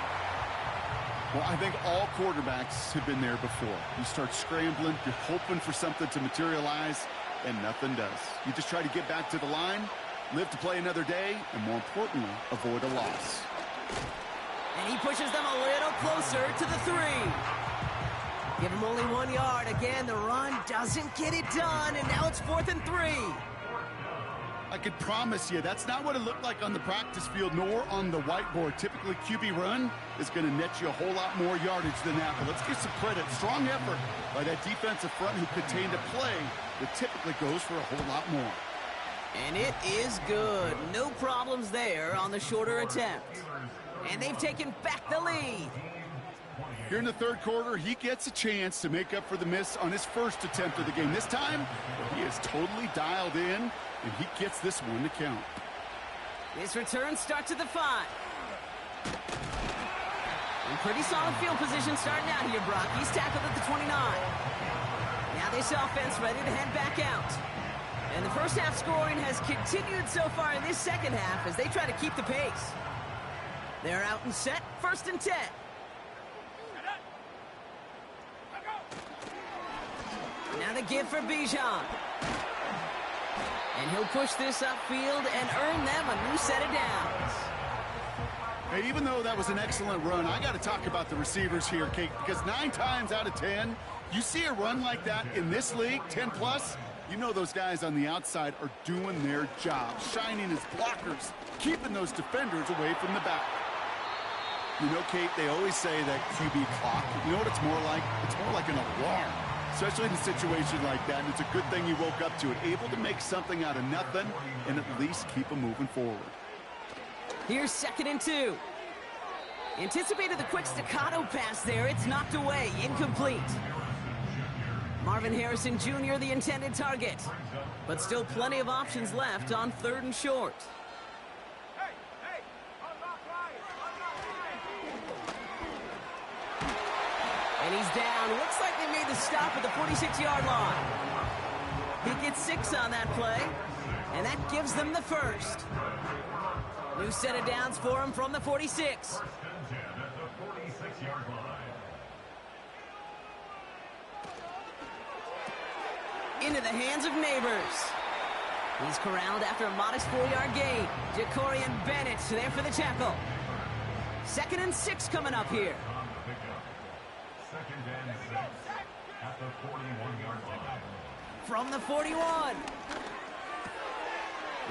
Well, I think all quarterbacks have been there before. You start scrambling, you're hoping for something to materialize, and nothing does. You just try to get back to the line, live to play another day, and more importantly, avoid a loss. And he pushes them a little closer to the 3. Give him only 1 yard. Again, the run doesn't get it done, and now it's 4th and 3. I could promise you that's not what it looked like on the practice field nor on the whiteboard. Typically, QB run is going to net you a whole lot more yardage than that. But let's give some credit. Strong effort by that defensive front who contained a play that typically goes for a whole lot more. And it is good. No problems there on the shorter attempt. And they've taken back the lead. Here in the 3rd quarter, he gets a chance to make up for the miss on his first attempt of the game. This time, he is totally dialed in, and he gets this one to count. This return starts at the 5. And pretty solid field position starting out here, Brock. He's tackled at the 29. Now this offense ready to head back out. And the first half scoring has continued so far in this second half as they try to keep the pace. They're out and set, 1st and 10. Now the give for Bijan. And he'll push this upfield and earn them a new set of downs. Hey, even though that was an excellent run, I got to talk about the receivers here, Kate, because 9 times out of 10, you see a run like that in this league, 10+, you know those guys on the outside are doing their job, shining as blockers, keeping those defenders away from the back. You know, Kate, they always say that QB clock, you know what it's more like? It's more like an alarm, especially in a situation like that, and it's a good thing you woke up to it, able to make something out of nothing and at least keep them moving forward. Here's 2nd and 2. Anticipated the quick staccato pass there. It's knocked away, incomplete. Marvin Harrison Jr., the intended target. But still plenty of options left on 3rd and short. And he's down. Looks like they made the stop at the 46-yard line. He gets 6 on that play, and that gives them the first. New set of downs for him from the 46. Into the hands of Neighbors. He's corralled after a modest 4-yard gain. Jacorian Bennett there for the tackle. 2nd and 6 coming up here. 2nd and 6 at the 41-yard line. From the 41.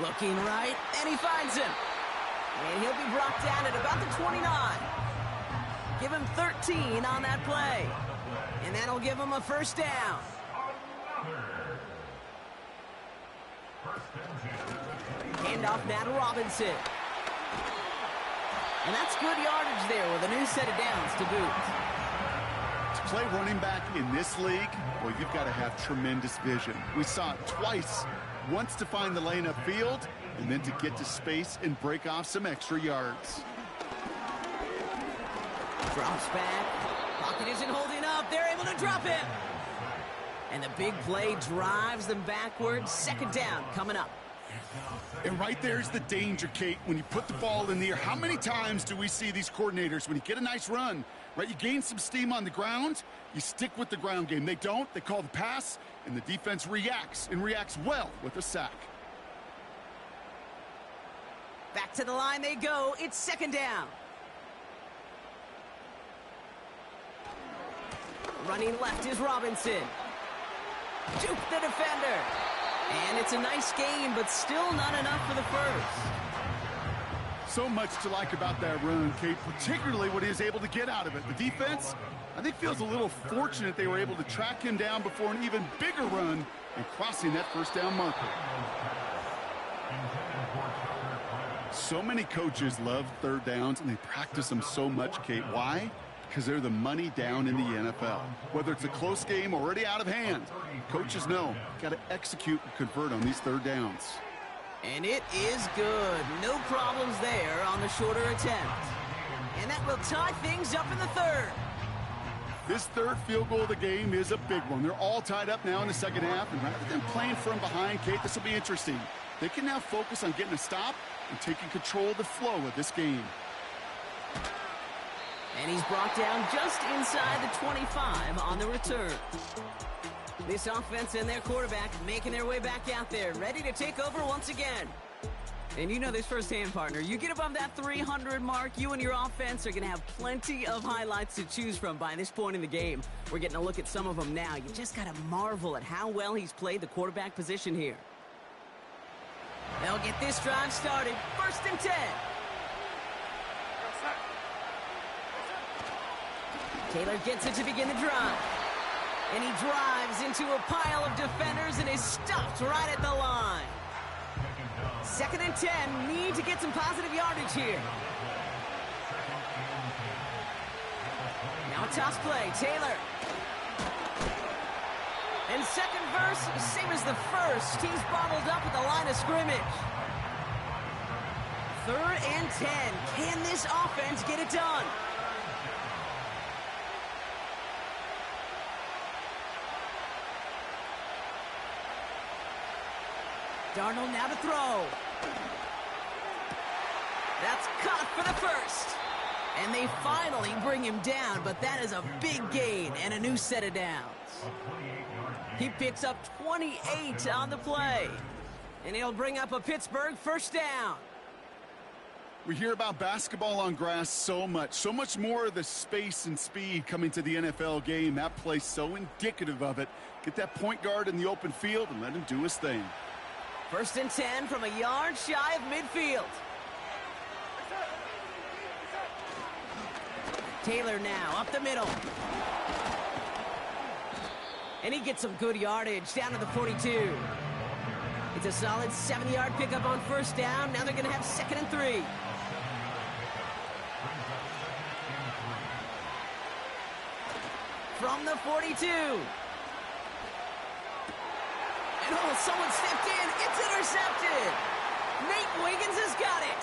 Looking right, and he finds him. And he'll be brought down at about the 29. Give him 13 on that play. And that'll give him a first down. Handoff now to Robinson. And that's good yardage there with a new set of downs to boot. To play running back in this league, well, you've got to have tremendous vision. We saw it twice. Once to find the lane upfield, and then to get to space and break off some extra yards. Drops back. Pocket isn't holding up. They're able to drop him. And the big play drives them backwards. 2nd down coming up. And right there's the danger, Kate, when you put the ball in the air. How many times do we see these coordinators, when you get a nice run, right, you gain some steam on the ground, you stick with the ground game. They don't. They call the pass, and the defense reacts, and reacts well with a sack. Back to the line they go. It's 2nd down. Running left is Robinson. Juke the defender. And it's a nice game, but still not enough for the first. So much to like about that run, Kate, particularly what he was able to get out of it. The defense, I think, feels a little fortunate they were able to track him down before an even bigger run and crossing that first down marker. So many coaches love 3rd downs, and they practice them so much, Kate. Why? Because they're the money down in the NFL. Whether it's a close game already out of hand, coaches know, got to execute and convert on these 3rd downs. And it is good. No problems there on the shorter attempt. And that will tie things up in the 3rd. This 3rd field goal of the game is a big one. They're all tied up now in the 2nd half, and rather than playing from behind, Kate, this will be interesting. They can now focus on getting a stop and taking control of the flow of this game. And he's brought down just inside the 25 on the return. This offense and their quarterback making their way back out there, ready to take over once again. And you know this firsthand, partner. You get above that 300 mark, you and your offense are going to have plenty of highlights to choose from by this point in the game. We're getting a look at some of them now. You just got to marvel at how well he's played the quarterback position here. They'll get this drive started. 1st and 10. Taylor gets it to begin the drive. And he drives into a pile of defenders and is stopped right at the line. 2nd and 10. Need to get some positive yardage here. Now a toss play. Taylor. And 2nd verse, same as the 1st. He's bottled up at the line of scrimmage. 3rd and 10. Can this offense get it done? Darnold now to throw. That's caught for the first. And they finally bring him down, but that is a big gain and a new set of downs. He picks up 28 on the play. And he'll bring up a Pittsburgh first down. We hear about basketball on grass so much more of the space and speed coming to the NFL game. That play's so indicative of it. Get that point guard in the open field and let him do his thing. 1st and 10 from a yard shy of midfield. Taylor now up the middle. And he gets some good yardage down to the 42. It's a solid 7-yard pickup on first down. Now they're going to have 2nd and 3. From the 42. And someone stepped in. It's intercepted. Nate Wiggins has got it.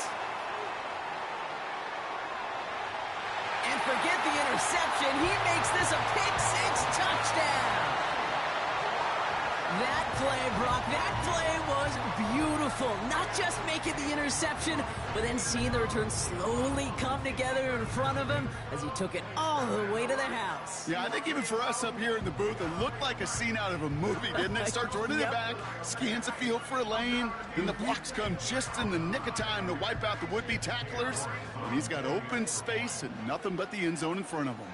And forget the interception. He makes this a pick-6 touchdown. That play, Brock, that play was beautiful. Not just making the interception, but then seeing the return slowly come together in front of him as he took it all the way to the house. Yeah, I think even for us up here in the booth, it looked like a scene out of a movie, didn't it? Starts running it back, scans the field for a lane, then the blocks come just in the nick of time to wipe out the would-be tacklers, and he's got open space and nothing but the end zone in front of him.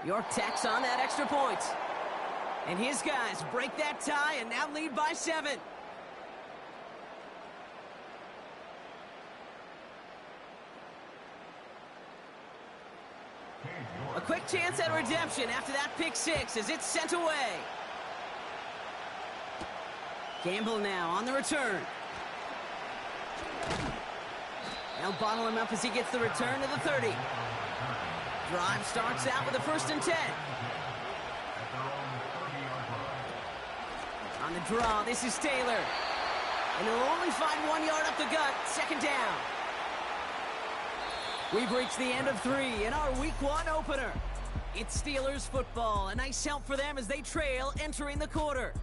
York tacks on that extra point. And his guys break that tie and now lead by 7. A quick chance at redemption after that pick-6 as it's sent away. Gamble now on the return. They'll bottle him up as he gets the return to the 30. Drive starts out with a 1st and 10. On the draw, this is Taylor. And he'll only find 1 yard up the gut, 2nd down. We've reached the end of 3 in our Week 1 opener. It's Steelers football. A nice help for them as they trail entering the quarter.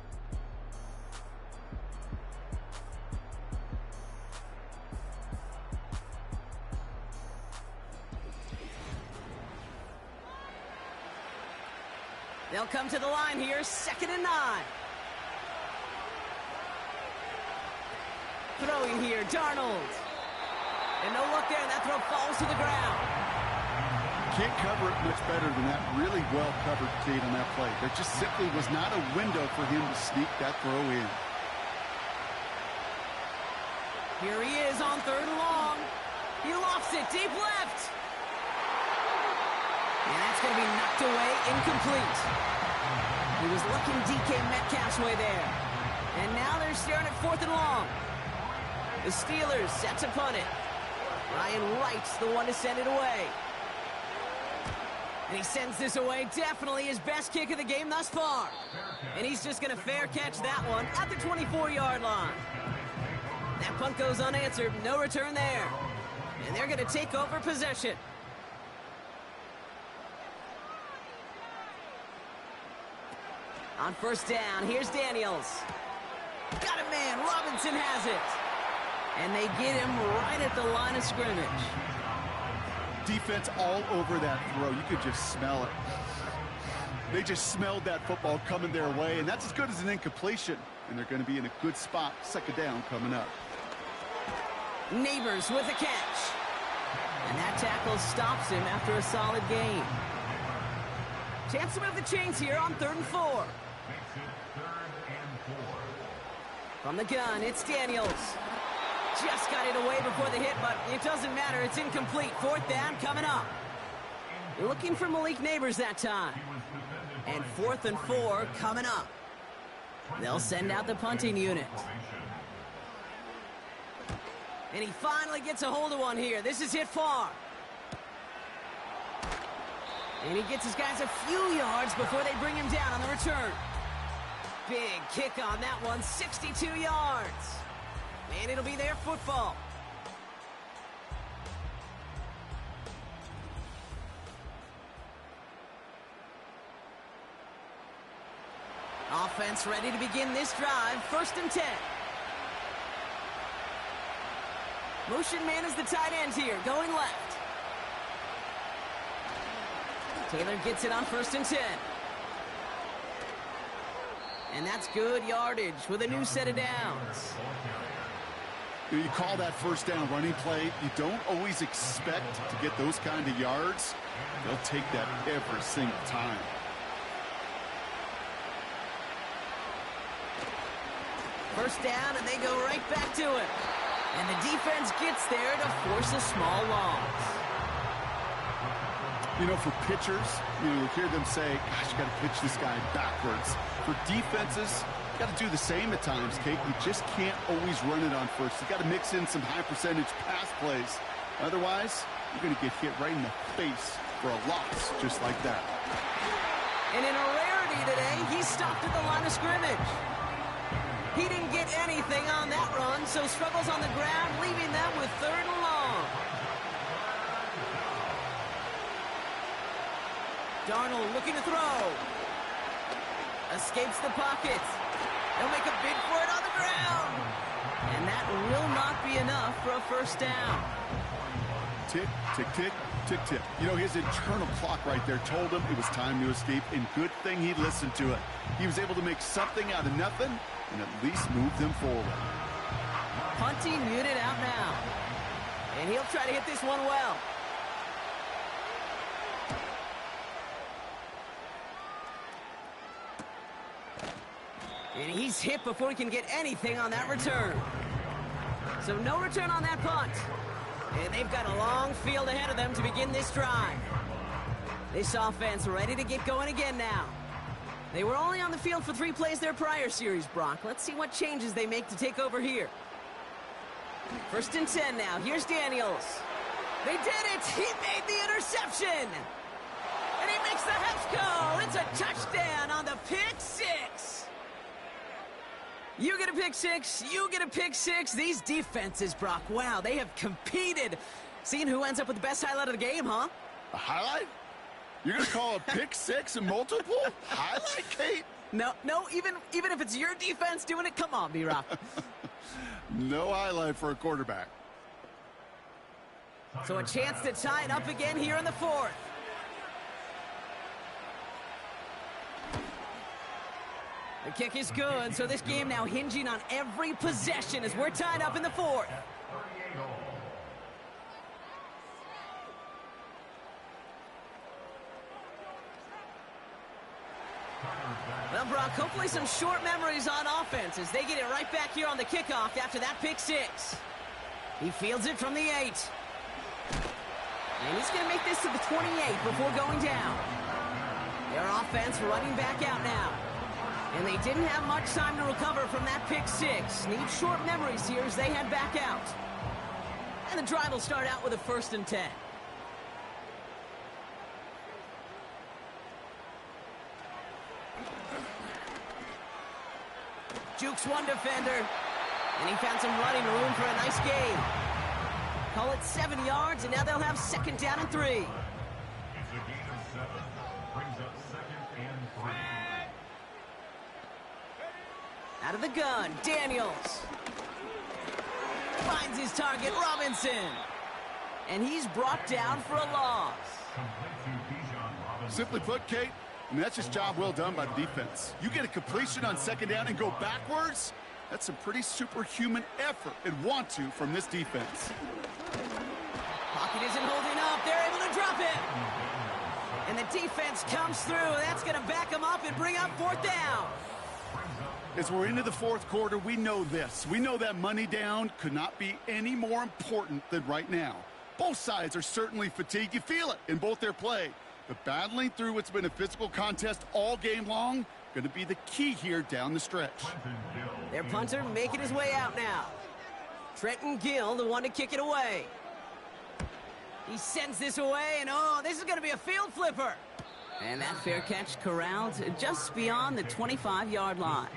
They'll come to the line here, 2nd and 9. Throwing here, Darnold. And no look there, that throw falls to the ground. Can't cover it much better than that. Really well covered, Kate, on that play. There just simply was not a window for him to sneak that throw in. Here he is on 3rd and long. He lofts it deep left. And that's going to be knocked away, incomplete. He was looking DK Metcalf's way there. And now they're staring at 4th and long. The Steelers set to punt it. Ryan Wright's the one to send it away. And he sends this away, definitely his best kick of the game thus far. And he's just going to fair catch that one at the 24-yard line. That punt goes unanswered, no return there. And they're going to take over possession. On 1st down, here's Daniels. Got a man, Robinson has it. And they get him right at the line of scrimmage. Defense all over that throw. You could just smell it. They just smelled that football coming their way, and that's as good as an incompletion. And they're going to be in a good spot, 2nd down coming up. Neighbors with a catch. And that tackle stops him after a solid gain. Chance to move the chains here on 3rd and 4. From the gun, it's Daniels. Just got it away before the hit, but it doesn't matter. It's incomplete. 4th down coming up. Looking for Malik Neighbors that time. And 4th and 4 coming up. They'll send out the punting unit. And he finally gets a hold of one here. This is hit far. And he gets his guys a few yards before they bring him down on the return. Big kick on that one, 62 yards. And it'll be their football. Offense ready to begin this drive, 1st and 10. Motion man is the tight end here, going left. Taylor gets it on 1st and 10. And that's good yardage with a new set of downs. You call that first down running play. You don't always expect to get those kind of yards. They'll take that every single time. First down, and they go right back to it. And the defense gets there to force a small loss. You know, for pitchers, you hear them say, gosh, you got to pitch this guy backwards. For defenses, you got to do the same at times, Kate. You just can't always run it on first. You got to mix in some high-percentage pass plays. Otherwise, you're going to get hit right in the face for a loss just like that. And in a rarity today, he stopped at the line of scrimmage. He didn't get anything on that run, so struggles on the ground, leaving them with 3rd and long. Darnold looking to throw. Escapes the pocket. They'll make a bid for it on the ground. And that will not be enough for a first down. Tick, tick, tick, tick, tick. You know, his internal clock right there told him it was time to escape, and good thing he listened to it. He was able to make something out of nothing and at least move them forward. Punting unit out now. And he'll try to hit this one well. And he's hit before he can get anything on that return. So no return on that punt. And they've got a long field ahead of them to begin this drive. This offense ready to get going again now. They were only on the field for 3 plays their prior series, Brock. Let's see what changes they make to take over here. 1st and 10 now. Here's Daniels. They did it! He made the interception! And he makes the Hefco! It's a touchdown on the pick 6! You get a pick 6, you get a pick 6. These defenses, Brock, wow, they have competed. Seeing who ends up with the best highlight of the game, huh? A highlight? You're going to call a pick 6 and multiple? Highlight, Kate? No, even if it's your defense doing it, come on, B-Rock. No highlight for a quarterback. So a chance to tie it up again here in the 4th. The kick is good, so this game now hinging on every possession as we're tied up in the 4th. Well, Brock, hopefully some short memories on offense as they get it right back here on the kickoff after that pick 6. He fields it from the 8. And he's going to make this to the 28 before going down. Their offense running back out now. And they didn't have much time to recover from that pick 6. Need short memories here as they head back out. And the drive will start out with a 1st and 10. Jukes one defender. And he found some running room for a nice gain. Call it 7 yards, and now they'll have 2nd down and 3. It's a gain of 7. Brings up 2nd and 3. Out of the gun, Daniels. Finds his target, Robinson. And he's brought down for a loss. Simply put, Kate, that's just job well done by the defense. You get a completion on 2nd down and go backwards, that's some pretty superhuman effort and want to from this defense. Pocket isn't holding up. They're able to drop it. And the defense comes through. That's going to back them up and bring up 4th down. As we're into the 4th quarter, we know this. We know that money down could not be any more important than right now. Both sides are certainly fatigued. You feel it in both their play. But battling through what's been a physical contest all game long, going to be the key here down the stretch. Their punter making his way out now. Trenton Gill, the one to kick it away. He sends this away, and oh, this is going to be a field flipper. And that fair catch corralled just beyond the 25-yard line.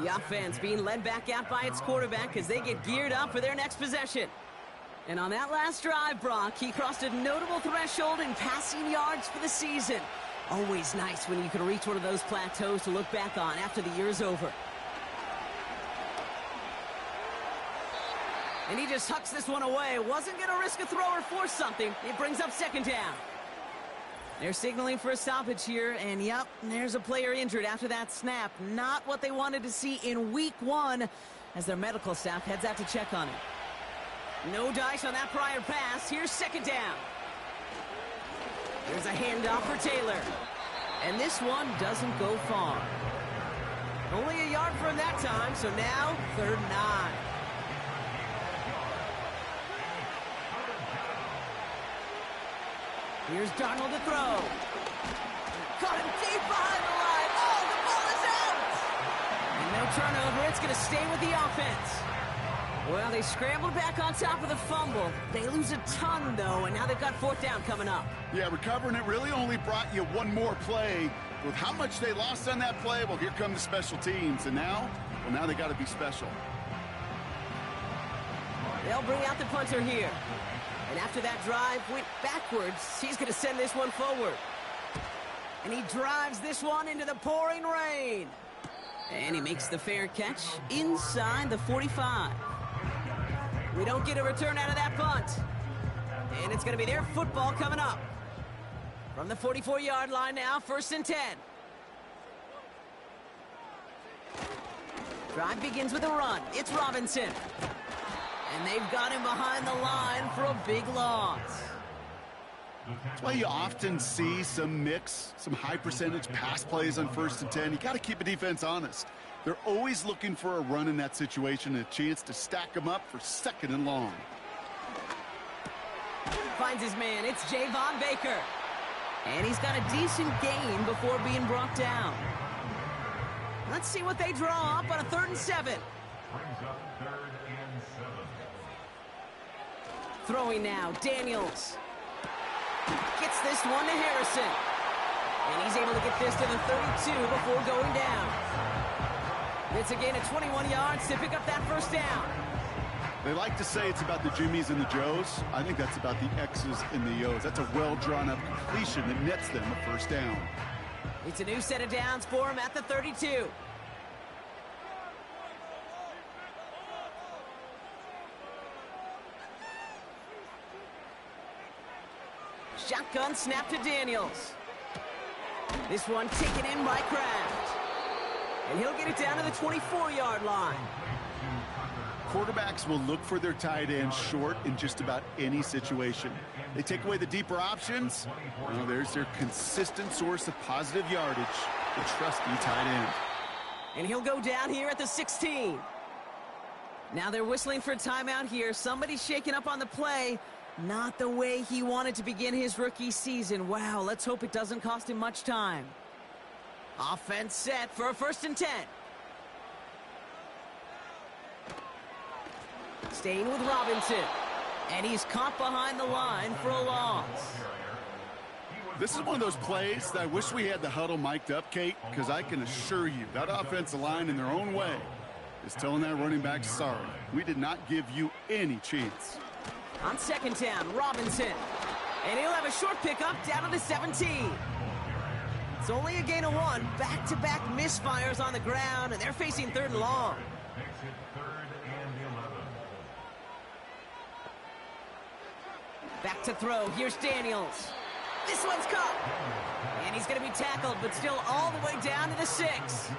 The offense being led back out by its quarterback as they get geared up for their next possession. And on that last drive, Brock, he crossed a notable threshold in passing yards for the season. Always nice when you can reach one of those plateaus to look back on after the year's over. And he just hucks this one away. Wasn't going to risk a throw or force something. It brings up second down. They're signaling for a stoppage here, and yep, there's a player injured after that snap. Not what they wanted to see in week 1 as their medical staff heads out to check on him. No dice on that prior pass. Here's second down. There's a handoff for Taylor. And this one doesn't go far. Only a yard for him that time, so now 3rd and 9. Here's Darnold to throw. Caught him deep behind the line. Oh, the ball is out! And no turnover. It's going to stay with the offense. Well, they scrambled back on top of the fumble. They lose a ton, though, and now they've got 4th down coming up. Yeah, recovering it really only brought you one more play. With how much they lost on that play, well, here come the special teams. And now, well, now they got to be special. They'll bring out the punter here. And after that drive went backwards, he's going to send this one forward. And he drives this one into the pouring rain. And he makes the fair catch inside the 45. We don't get a return out of that punt. And it's going to be their football coming up. From the 44-yard line now, 1st and 10. Drive begins with a run. It's Robinson. And they've got him behind the line for a big loss. That's why you often see some high percentage pass plays on 1st and 10. You got to keep a defense honest. They're always looking for a run in that situation and a chance to stack them up for 2nd and long. Finds his man. It's Javon Baker. And he's got a decent gain before being brought down. Let's see what they draw up on a 3rd and 7. Brings up 3rd and 7. Throwing now, Daniels. Gets this one to Harrison. And he's able to get this to the 32 before going down. It's a gain of 21 yards to pick up that 1st down. They like to say it's about the Jimmies and the Joes. I think that's about the X's and the O's. That's a well-drawn-up completion that nets them a 1st down. It's a new set of downs for him at the 32. Shotgun snap to Daniels. This one taken in by Kraft. And he'll get it down to the 24-yard line. Quarterbacks will look for their tight end short in just about any situation. They take away the deeper options. Well, there's their consistent source of positive yardage, the trusty tight end. And he'll go down here at the 16. Now they're whistling for a timeout here. Somebody's shaking up on the play. Not the way he wanted to begin his rookie season. Wow, let's hope it doesn't cost him much time. Offense set for a 1st and 10. Staying with Robinson. And he's caught behind the line for a loss. This is one of those plays that I wish we had the huddle mic'd up, Kate, because I can assure you that offensive line in their own way is telling that running back, sorry, we did not give you any chance. On 2nd down, Robinson. And he'll have a short pickup down to the 17. It's only a gain of 1. Back-to-back misfires on the ground, and they're facing 3rd and long. Makes it 3rd and 11. Back to throw. Here's Daniels. This one's caught. And he's going to be tackled, but still all the way down to the 6.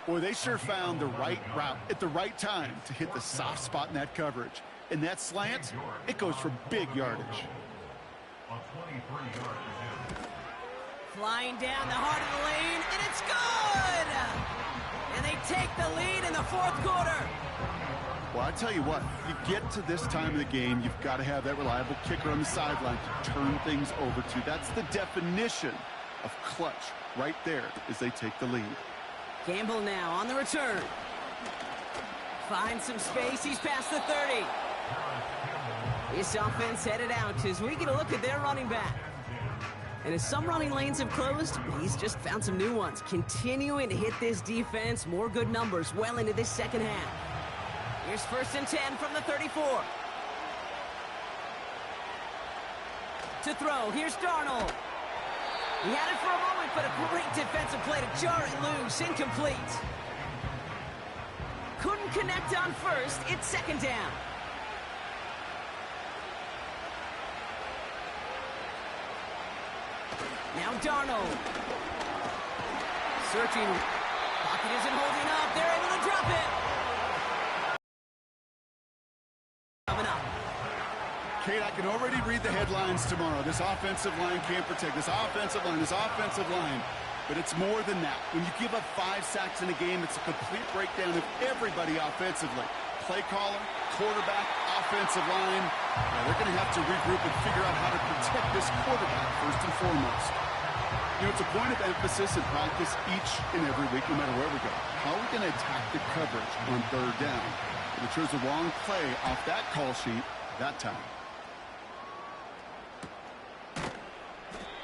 Boy, they sure found the right route at the right time to hit the soft spot in that coverage. And that slant, it goes for big yardage. A 23-yard attempt. Flying down the heart of the lane, and it's good! And they take the lead in the 4th quarter. Well, I tell you what, you get to this time of the game, you've got to have that reliable kicker on the sideline to turn things over to. That's the definition of clutch right there as they take the lead. Campbell now on the return. Finds some space. He's past the 30. This offense headed out as we get a look at their running back. And as some running lanes have closed, he's just found some new ones. Continuing to hit this defense. More good numbers well into this 2nd half. Here's 1st and 10 from the 34. To throw. Here's Darnold. He had it for a moment, but a great defensive play to jar it loose. Incomplete. couldn't connect on first. It's second down. Now Darnold. Searching. Pocket isn't holding up. They're able to drop it. Coming up. Kate, I can already read the headlines tomorrow. This offensive line can't protect. This offensive line. But it's more than that. When you give up 5 sacks in a game, it's a complete breakdown of everybody offensively. Play caller, quarterback, offensive line. They're going to have to regroup and figure out how to protect this quarterback first and foremost. You know, it's a point of emphasis in practice each and every week, no matter where we go. How are we going to attack the coverage on third down? They chose the wrong play off that call sheet that time.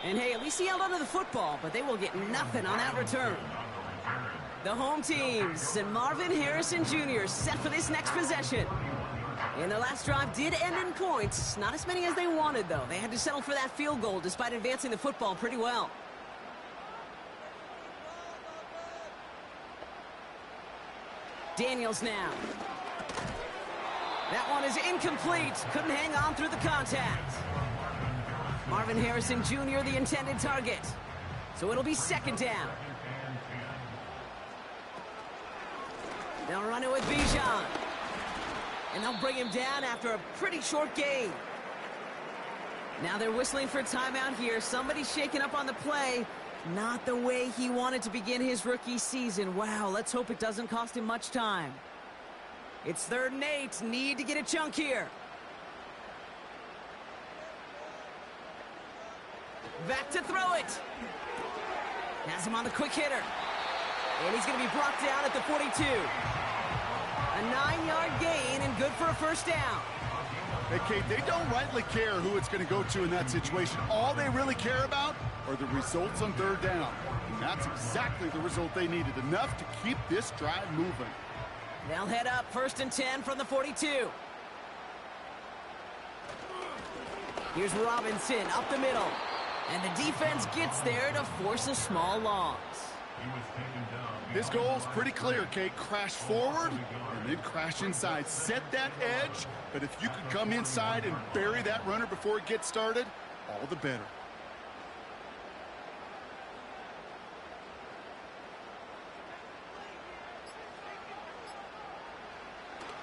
And hey, at least he held onto the football, but they will get nothing on that return. The home teams and Marvin Harrison Jr. set for this next possession. And their last drive did end in points. Not as many as they wanted, though. They had to settle for that field goal despite advancing the football pretty well. Daniels now. That one is incomplete. Couldn't hang on through the contact. Marvin Harrison Jr., the intended target. So it'll be second down. They'll run it with Bijan. And they'll bring him down after a pretty short gain. Now they're whistling for a timeout here. Somebody's shaking up on the play. Not the way he wanted to begin his rookie season. Wow, let's hope it doesn't cost him much time. It's 3rd and 8. Need to get a chunk here. Back to throw it. Has him on the quick hitter. And he's going to be brought down at the 42. A 9-yard gain and good for a first down. Hey, Kate, they don't rightly care who it's going to go to in that situation. All they really care about are the results on third down. And that's exactly the result they needed. Enough to keep this drive moving. They'll head up 1st and 10 from the 42. Here's Robinson up the middle. And the defense gets there to force a small loss. This goal's pretty clear, Kate. Crash forward and then crash inside. Set that edge, but if you can come inside and bury that runner before it gets started, all the better.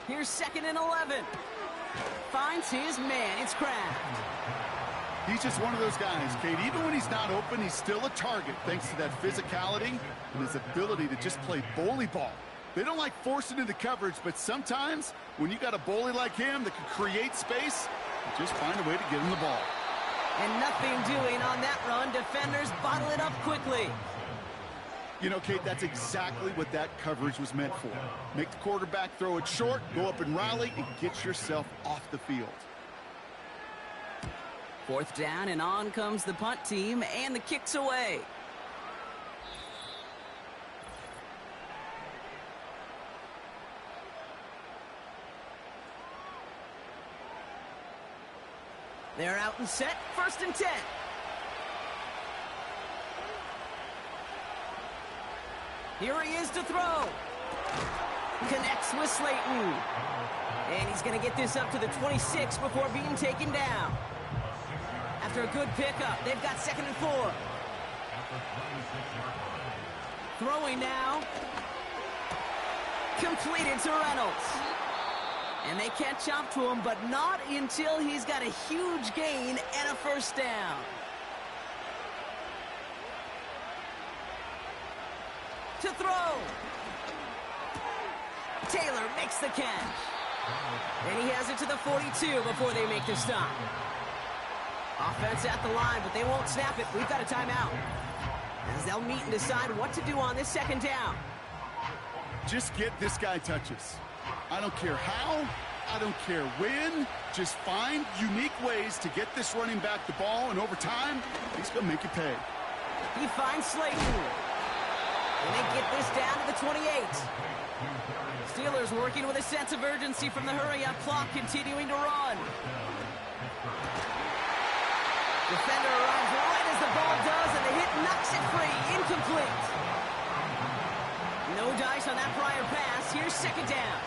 Here's 2nd and 11. Finds his man. It's Kraft. He's just one of those guys, Kate. Even when he's not open, he's still a target thanks to that physicality and his ability to just play bully ball. They don't like forcing into coverage, but sometimes when you got a bully like him that can create space, you just find a way to get him the ball. And nothing doing on that run. Defenders bottle it up quickly. You know, Kate, that's exactly what that coverage was meant for. Make the quarterback throw it short, go up and rally, and get yourself off the field. 4th down, and on comes the punt team, and the kick's away. They're out and set, 1st and 10. Here he is to throw. Connects with Slayton. And he's going to get this up to the 26 before being taken down. After a good pickup, they've got 2nd and 4. Throwing now. Completed to Reynolds. And they catch up to him, but not until he's got a huge gain and a first down. To throw. Taylor makes the catch. And he has it to the 42 before they make the stop. Offense at the line, but they won't snap it. We've got a timeout. As they'll meet and decide what to do on this 2nd down. Just get this guy touches. I don't care how, I don't care when. Just find unique ways to get this running back the ball, and over time, he's going to make you pay. He finds Slayton. And they get this down to the 28. Steelers working with a sense of urgency from the hurry-up clock, continuing to run. Defender arrives right as the ball does, and the hit knocks it free. Incomplete. No dice on that prior pass. pass. Here's second down.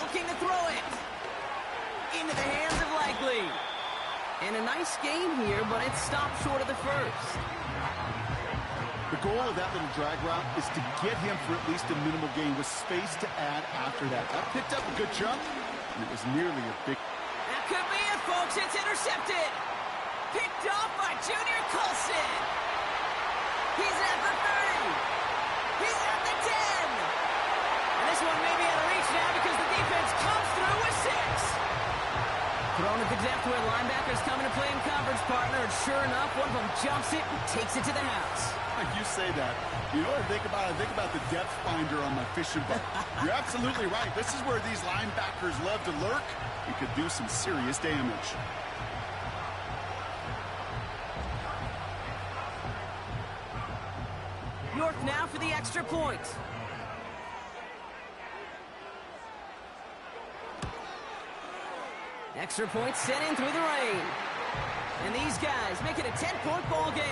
Looking to throw it. Into the hands of Likely. And a nice game here, but it stopped short of the first. The goal of that little drag route is to get him for at least a minimal gain with space to add after that. That picked up a good chunk, and it was nearly a big... That could be it, folks. It's intercepted. Picked off by Junior Colson. He's at the 30. He's at the 10. And this one may be out of reach now because the defense comes through with 6. Thrown at the depth where linebackers coming to play in coverage, partner. And sure enough, one of them jumps it and takes it to the house. You say that. You know what I think about? I think about the depth finder on my fishing boat. You're absolutely right. This is where these linebackers love to lurk. You could do some serious damage. York now for the extra point. Extra point sent in through the rain. And these guys make it a 10-point ball game.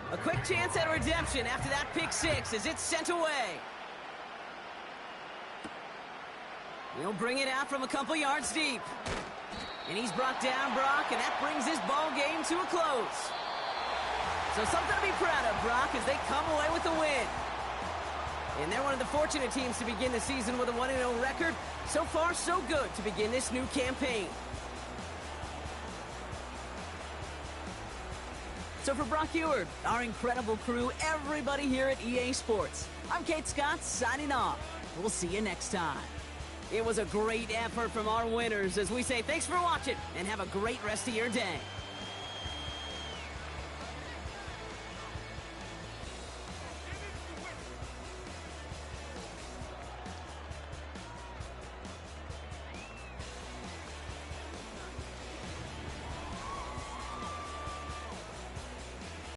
A quick chance at redemption after that pick 6 as it's sent away. He'll bring it out from a couple yards deep. And he's brought down, Brock, and that brings this ball game to a close. So something to be proud of, Brock, as they come away with the win. And they're one of the fortunate teams to begin the season with a 1-0 record. So far, so good to begin this new campaign. So for Brock Eward, our incredible crew, everybody here at EA Sports, I'm Kate Scott signing off. We'll see you next time. It was a great effort from our winners as we say thanks for watching and have a great rest of your day.